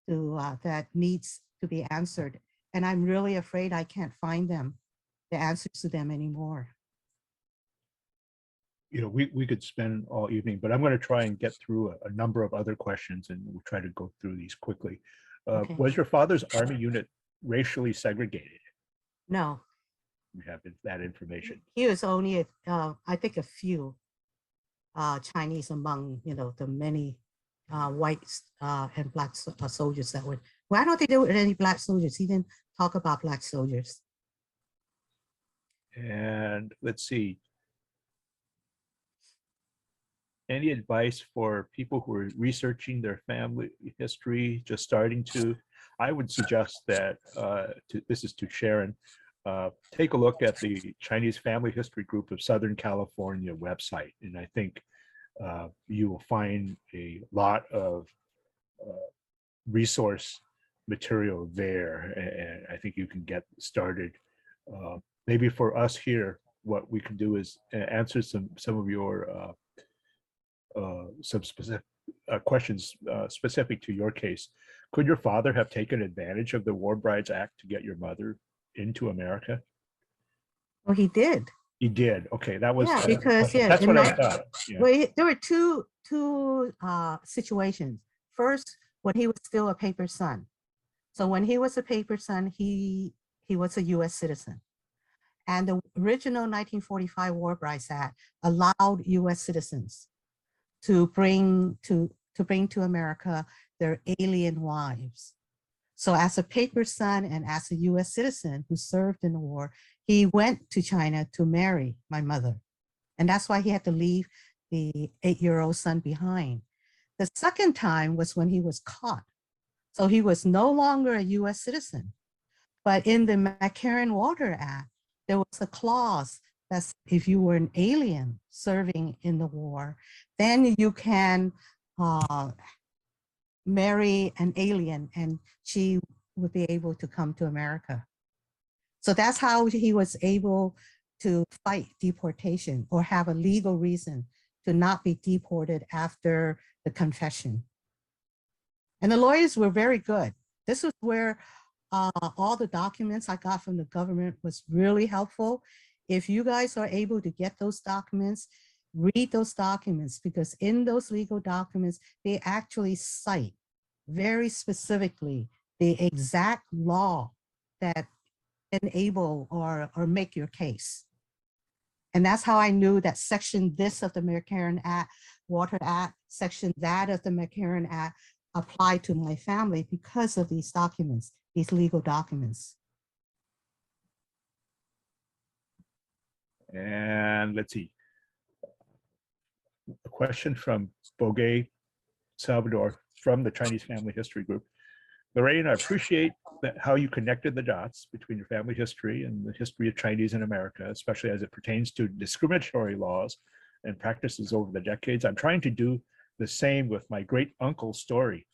that needs to be answered. And I'm really afraid I can't find the answers to them anymore. You know, we could spend all evening, but I'm going to try and get through a number of other questions, and we'll try to go through these quickly. Okay. Was your father's army unit racially segregated? No. We have that information. He was only, I think, a few Chinese among, the many white and black soldiers that were. Well, I don't think there were any black soldiers. He didn't talk about black soldiers. And let's see. Any advice for people who are researching their family history, just starting to? I would suggest that, this is to Sharon, take a look at the Chinese Family History Group of Southern California website. And I think you will find a lot of resource material there. And I think you can get started. Maybe for us here, what we can do is answer some of your some specific questions specific to your case. Could your father have taken advantage of the War Brides Act to get your mother into America? Well, he did. He did. Okay, that was Yeah, because that's what I thought. Yeah. well, there were two situations. First, when he was still a paper son. So when he was a paper son, he was a U.S. citizen, and the original 1945 War Brides Act allowed U.S. citizens to bring to America their alien wives. So as a paper son and as a U.S. citizen who served in the war, he went to China to marry my mother. And that's why he had to leave the 8-year-old son behind. The second time was when he was caught. So he was no longer a U.S. citizen. But in the Mccarran Water Act, there was a clause that if you were an alien serving in the war, then you can marry an alien and she would be able to come to America. So that's how he was able to fight deportation or have a legal reason to not be deported after the confession. And the lawyers were very good. This is where all the documents I got from the government was really helpful. If you guys are able to get those documents, read those documents, because in those legal documents, they actually cite very specifically the exact law that enable or make your case. And that's how I knew that section this of the Mccarran Water Act, section that of the Mccarran Act applied to my family because of these documents, these legal documents. And let's see. A question from Bogey Salvador from the Chinese Family History Group. Lorraine, I appreciate how you connected the dots between your family history and the history of Chinese in America, especially as it pertains to discriminatory laws and practices over the decades. I'm trying to do the same with my great uncle's story.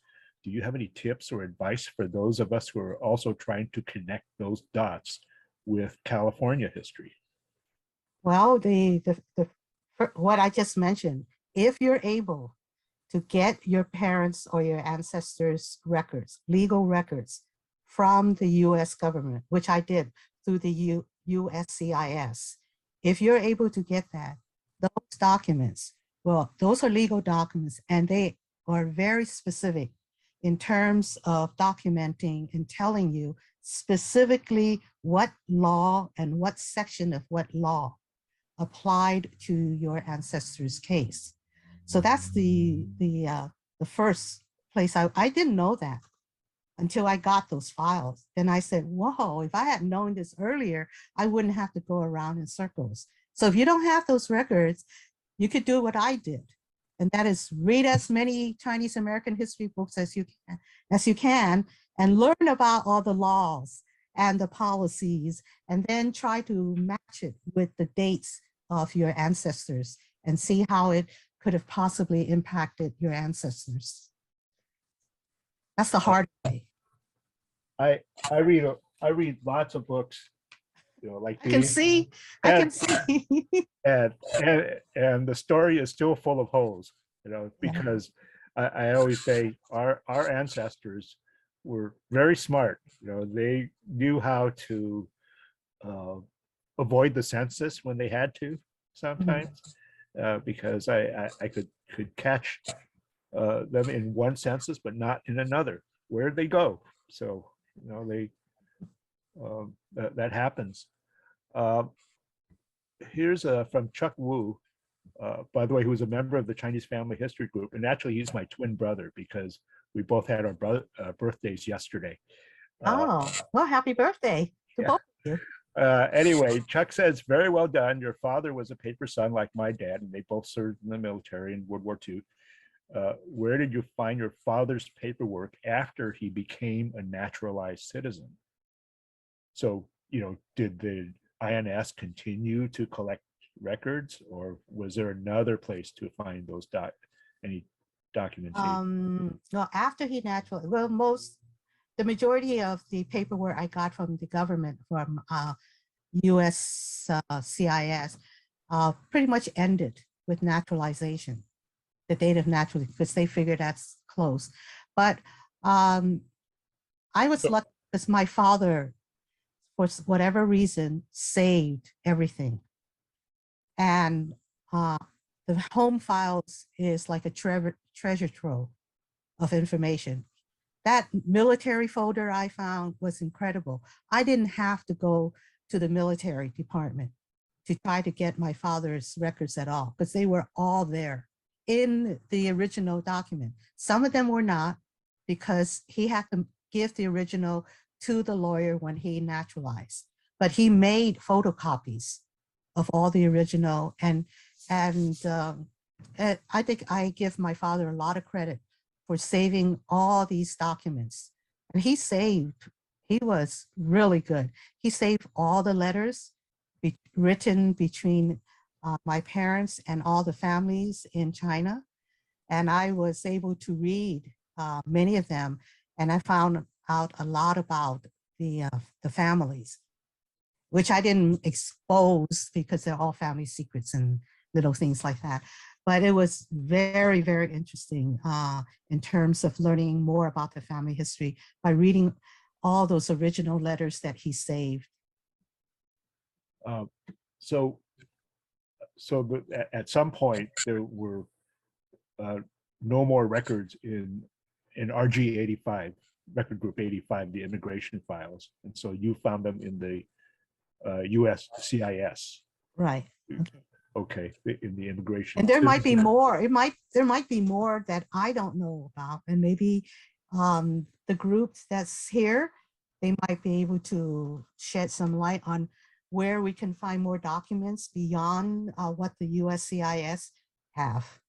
Do you have any tips or advice for those of us who are also trying to connect those dots with California history? Well, what I just mentioned, if you're able to get your parents or your ancestors' records, legal records from the US government, which I did through the USCIS, if you're able to get that, those documents, well, those are legal documents and they are very specific in terms of documenting and telling you specifically what law and what section of what law applied to your ancestors' case. So that's the first place. I didn't know that until I got those files. Then I said, whoa, if I had known this earlier, I wouldn't have to go around in circles. So if you don't have those records, you could do what I did. And that is read as many Chinese American history books as you can and learn about all the laws and the policies, and then try to match it with the dates of your ancestors and see how it could have possibly impacted your ancestors. That's the hard way. I read lots of books, you know, like I can these. see, I can see. And the story is still full of holes, you know, because I always say our ancestors were very smart. You know, they knew how to avoid the census when they had to sometimes, because I could catch them in one census, but not in another. Where'd they go? So, you know, they that happens. Here's from Chuck Wu, by the way, who was a member of the Chinese Family History Group, and actually he's my twin brother because we both had our birthdays yesterday. Oh, well, happy birthday to both of you. Anyway, Chuck says, very well done. Your father was a paper son like my dad, and they both served in the military in World War II. Where did you find your father's paperwork after he became a naturalized citizen? So did the INS continue to collect records, or was there another place to find those any documentation? Well, after he naturalized, well, the majority of the paperwork I got from the government, from US CIS, pretty much ended with naturalization, the date of naturalization, because they figured that's close. But I was lucky because my father, for whatever reason, saved everything. And the home files is like a treasure trove of information. That military folder I found was incredible. I didn't have to go to the military department to try to get my father's records at all, because they were all there in the original document. Some of them were not, because he had to give the original to the lawyer when he naturalized. But he made photocopies of all the original, and I think I give my father a lot of credit for saving all these documents. And he was really good. He saved all the letters written between my parents and all the families in China. And I was able to read many of them, and I found out a lot about the families, which I didn't expose because they're all family secrets and little things like that. But it was very, very interesting in terms of learning more about the family history by reading all those original letters that he saved. At some point there were no more records in RG 85, record group 85, the immigration files, and so you found them in the US CIS. Right. Okay, in the immigration. And there might be more. There might be more that I don't know about, and maybe the group that's here, they might be able to shed some light on where we can find more documents beyond what the USCIS have.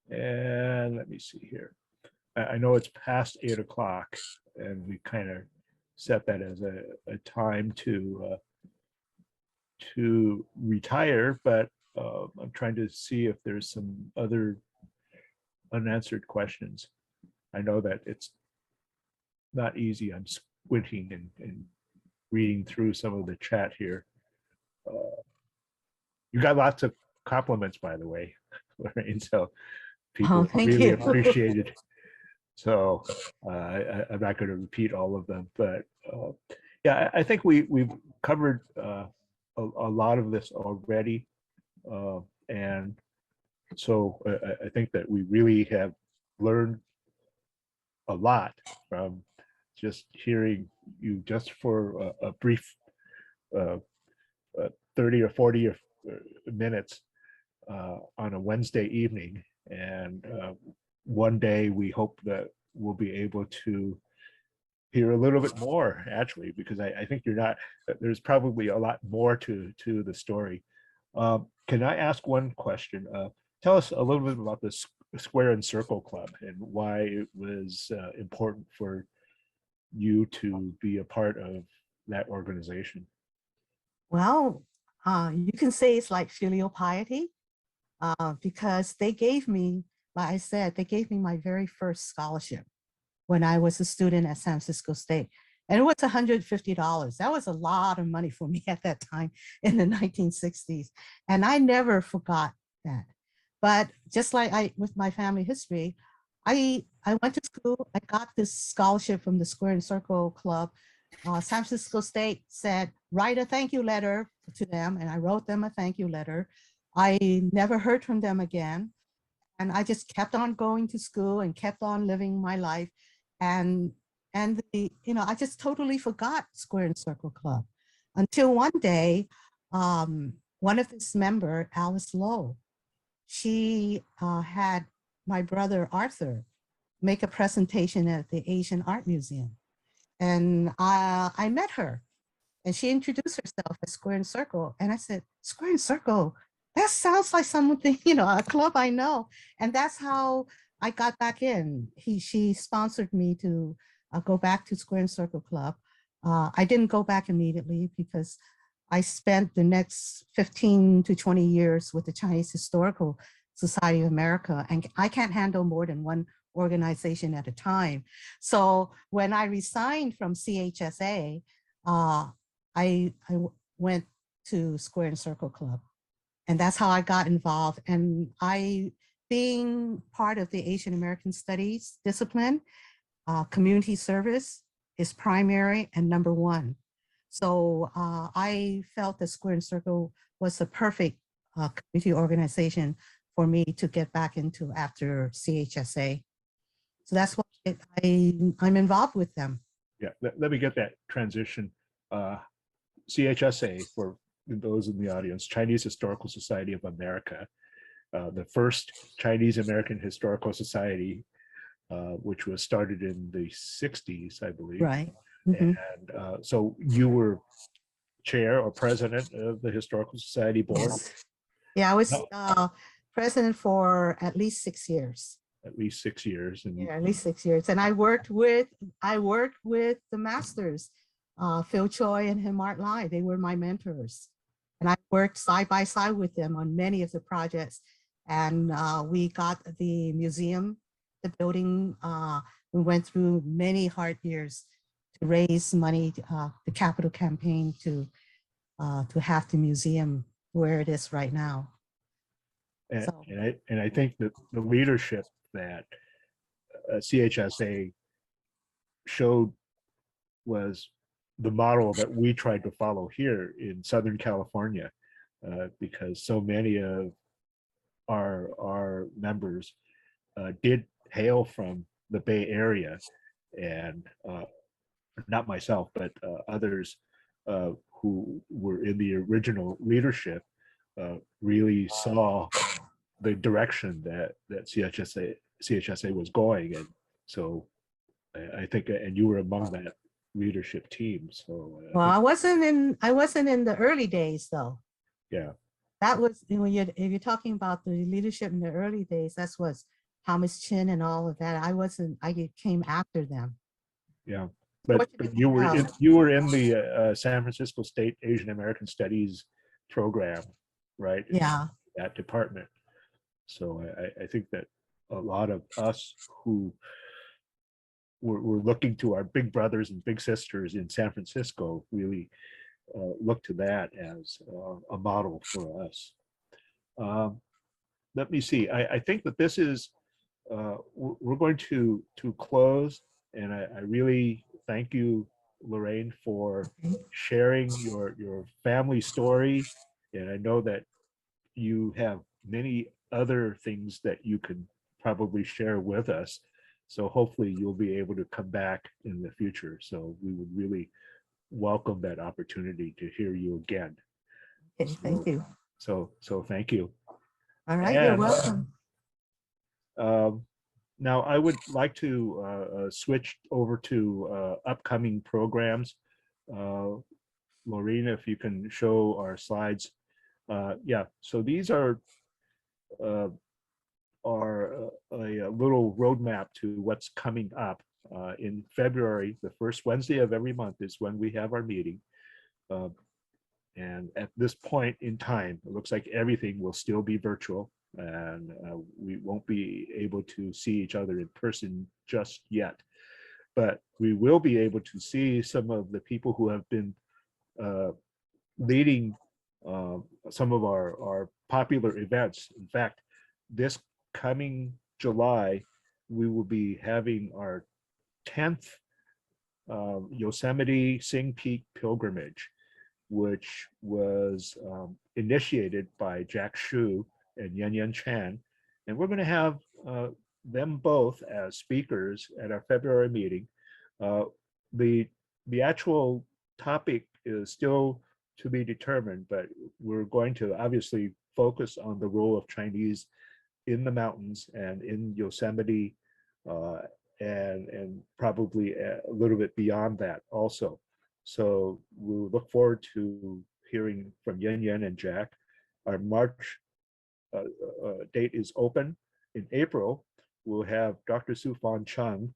And let me see here. I know it's past 8 o'clock, and we kind of set that as a time to retire, but I'm trying to see if there's some other unanswered questions. I know that it's not easy. I'm squinting and reading through some of the chat here. You got lots of compliments, by the way, Lorraine, so people really appreciate it. So I'm not going to repeat all of them, but yeah, I think we've covered a lot of this already, and so I think that we really have learned a lot from just hearing you just for a brief 30 or 40 minutes on a Wednesday evening. And one day we hope that we'll be able to hear a little bit more, actually, because I think there's probably a lot more to the story. Can I ask one question? Tell us a little bit about the Square and Circle Club and why it was important for you to be a part of that organization. Well, you can say it's like filial piety, because they gave me, like I said, they gave me my very first scholarship when I was a student at San Francisco State. And it was $150. That was a lot of money for me at that time in the 1960s. And I never forgot that. But just like with my family history, I went to school, I got this scholarship from the Square and Circle Club. San Francisco State said, write a thank you letter to them. And I wrote them a thank you letter. I never heard from them again. And I just kept on going to school and kept on living my life. And I just totally forgot Square and Circle Club until one day, one of its member, Alice Lowe, she had my brother Arthur make a presentation at the Asian Art Museum. And I met her, and she introduced herself as Square and Circle. And I said, Square and Circle, that sounds like something, a club I know. And that's how I got back in. She sponsored me to go back to Square and Circle Club. I didn't go back immediately because I spent the next 15 to 20 years with the Chinese Historical Society of America, and I can't handle more than one organization at a time. So when I resigned from CHSA, went to Square and Circle Club, and that's how I got involved. And being part of the Asian American Studies discipline, community service is primary and number one. So I felt that Square and Circle was the perfect community organization for me to get back into after CHSA. So that's why I'm involved with them. Yeah, let me get that transition. CHSA, for those in the audience, Chinese Historical Society of America, the first Chinese American Historical Society, which was started in the 60s, I believe. Right. And so you were chair or president of the Historical Society board? Yes. Yeah, I was president for at least 6 years. At least 6 years. And yeah, at least 6 years. And I worked with the masters, Phil Choi and Himart Lai. They were my mentors. And I worked side by side with them on many of the projects. And we got the museum, the building. We went through many hard years to raise money, the capital campaign to have the museum where it is right now. And I think that the leadership that CHSA showed was the model that we tried to follow here in Southern California, because so many of our members did hail from the Bay Area, and not myself, but others who were in the original leadership really saw the direction that CHSA was going. And so I think, and you were among that leadership team. So well, I wasn't in the early days though. Yeah. That was, if you're talking about the leadership in the early days, that's was Thomas Chin and all of that. I came after them. Yeah. But you were in the San Francisco State Asian American Studies program, right? Yeah. That department. So I think that a lot of us who were looking to our big brothers and big sisters in San Francisco really look to that as a model for us. Let me see. I think that this is, we're going to close, and I really thank you, Lorraine, for sharing your family story. And I know that you have many other things that you can probably share with us. So hopefully you'll be able to come back in the future. So we would really welcome that opportunity to hear you again. Okay, thank you. So thank you. All right, you're welcome. Now I would like to switch over to upcoming programs. Lorena, if you can show our slides. Yeah, so these are a little roadmap to what's coming up. In February, the first Wednesday of every month is when we have our meeting. And at this point in time, it looks like everything will still be virtual, and we won't be able to see each other in person just yet. But we will be able to see some of the people who have been leading some of our popular events. In fact, this coming July, we will be having our 10th Yosemite Sing Peak pilgrimage, which was initiated by Jack Shu and Yan Yan Chan. And we're going to have them both as speakers at our February meeting. The actual topic is still to be determined, but we're going to obviously focus on the role of Chinese in the mountains and in Yosemite, and probably a little bit beyond that also. So we'll look forward to hearing from Yan Yan and Jack. Our March date is open. In April, we'll have Dr. Su Fan Chung,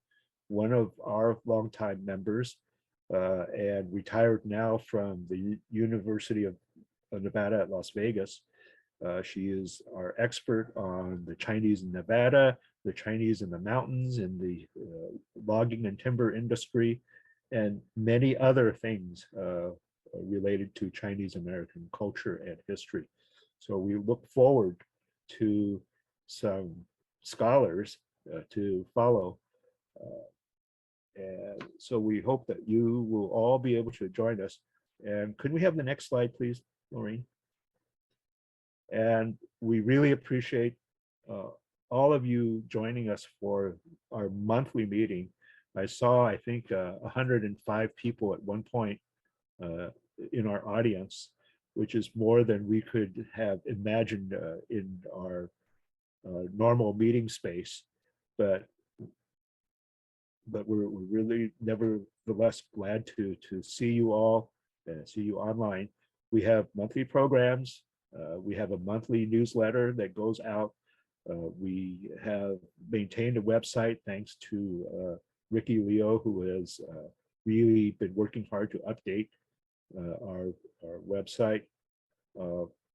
one of our longtime members, and retired now from the University of Nevada at Las Vegas. She is our expert on the Chinese in Nevada, the Chinese in the mountains, in the logging and timber industry, and many other things related to Chinese American culture and history. So we look forward to some scholars to follow. And so we hope that you will all be able to join us. And could we have the next slide, please, Lorraine? And we really appreciate all of you joining us for our monthly meeting. I saw, I think, 105 people at one point in our audience, which is more than we could have imagined in our normal meeting space. But we're really nevertheless glad to see you all, see you online. We have monthly programs. We have a monthly newsletter that goes out. We have maintained a website thanks to Ricky Leo, who has really been working hard to update our website.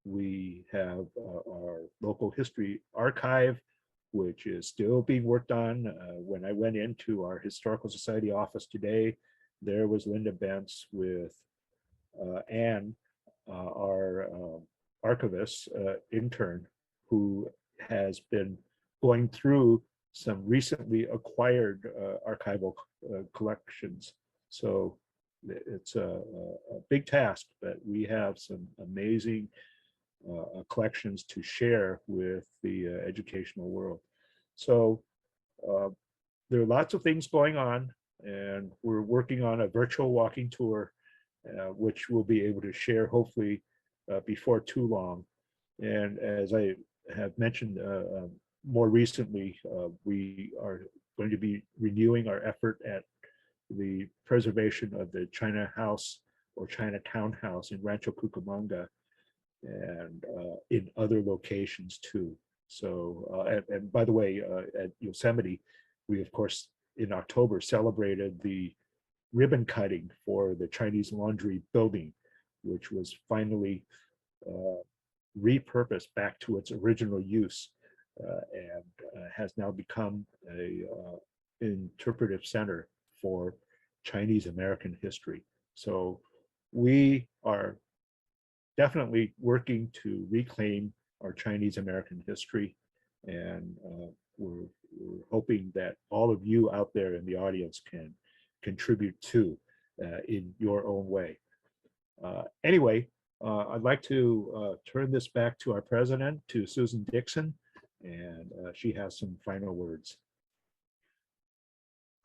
We have our local history archive, which is still being worked on. When I went into our Historical Society office today, there was Linda Bentz with Anne, our archivist intern, who has been going through some recently acquired archival collections. So it's a big task, but we have some amazing collections to share with the educational world. So there are lots of things going on, and we're working on a virtual walking tour, which we'll be able to share hopefully before too long. And as I have mentioned more recently, we are going to be renewing our effort at the preservation of the China House or Chinatown House in Rancho Cucamonga, and in other locations too. So, and by the way, at Yosemite, we of course in October celebrated the ribbon cutting for the Chinese Laundry building, which was finally repurposed back to its original use, and has now become a interpretive center for Chinese American history. So we are definitely working to reclaim our Chinese American history, and we're hoping that all of you out there in the audience can contribute to in your own way. Anyway, I'd like to turn this back to our president, to Susan Dixon, and she has some final words.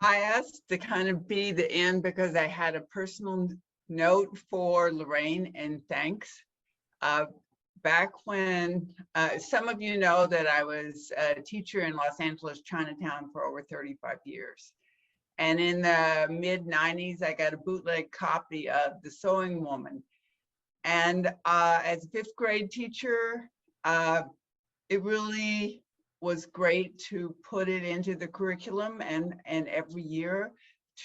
I asked to kind of be the end because I had a personal note for Lorraine and thanks. Back when, some of you know that I was a teacher in Los Angeles Chinatown for over 35 years. And in the mid-90s, I got a bootleg copy of The Sewing Woman. And as a fifth grade teacher, it really was great to put it into the curriculum and every year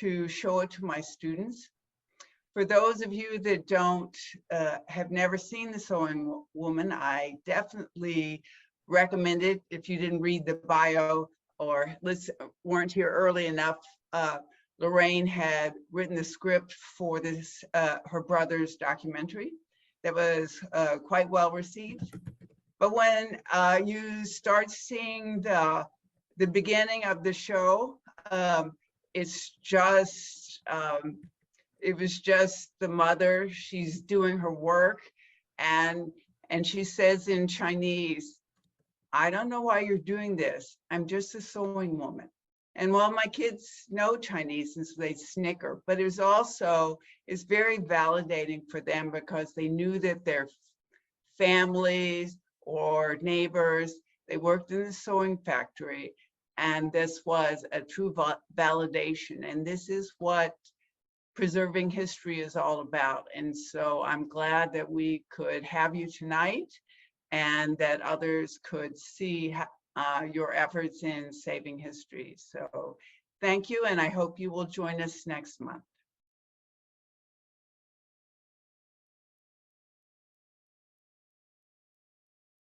to show it to my students. For those of you that don't have never seen The Sewing Woman, I definitely recommend it. If you didn't read the bio or weren't here early enough, Lorraine had written the script for this her brother's documentary that was quite well received. But when you start seeing the beginning of the show, it's just it was just the mother. She's doing her work, and she says in Chinese, "I don't know why you're doing this. I'm just a sewing woman." And well, my kids know Chinese, and so they snicker. But it's very validating for them because they knew that their families or neighbors, they worked in the sewing factory, and this was a true validation. And this is what preserving history is all about. And so I'm glad that we could have you tonight and that others could see your efforts in saving history. So thank you, and I hope you will join us next month.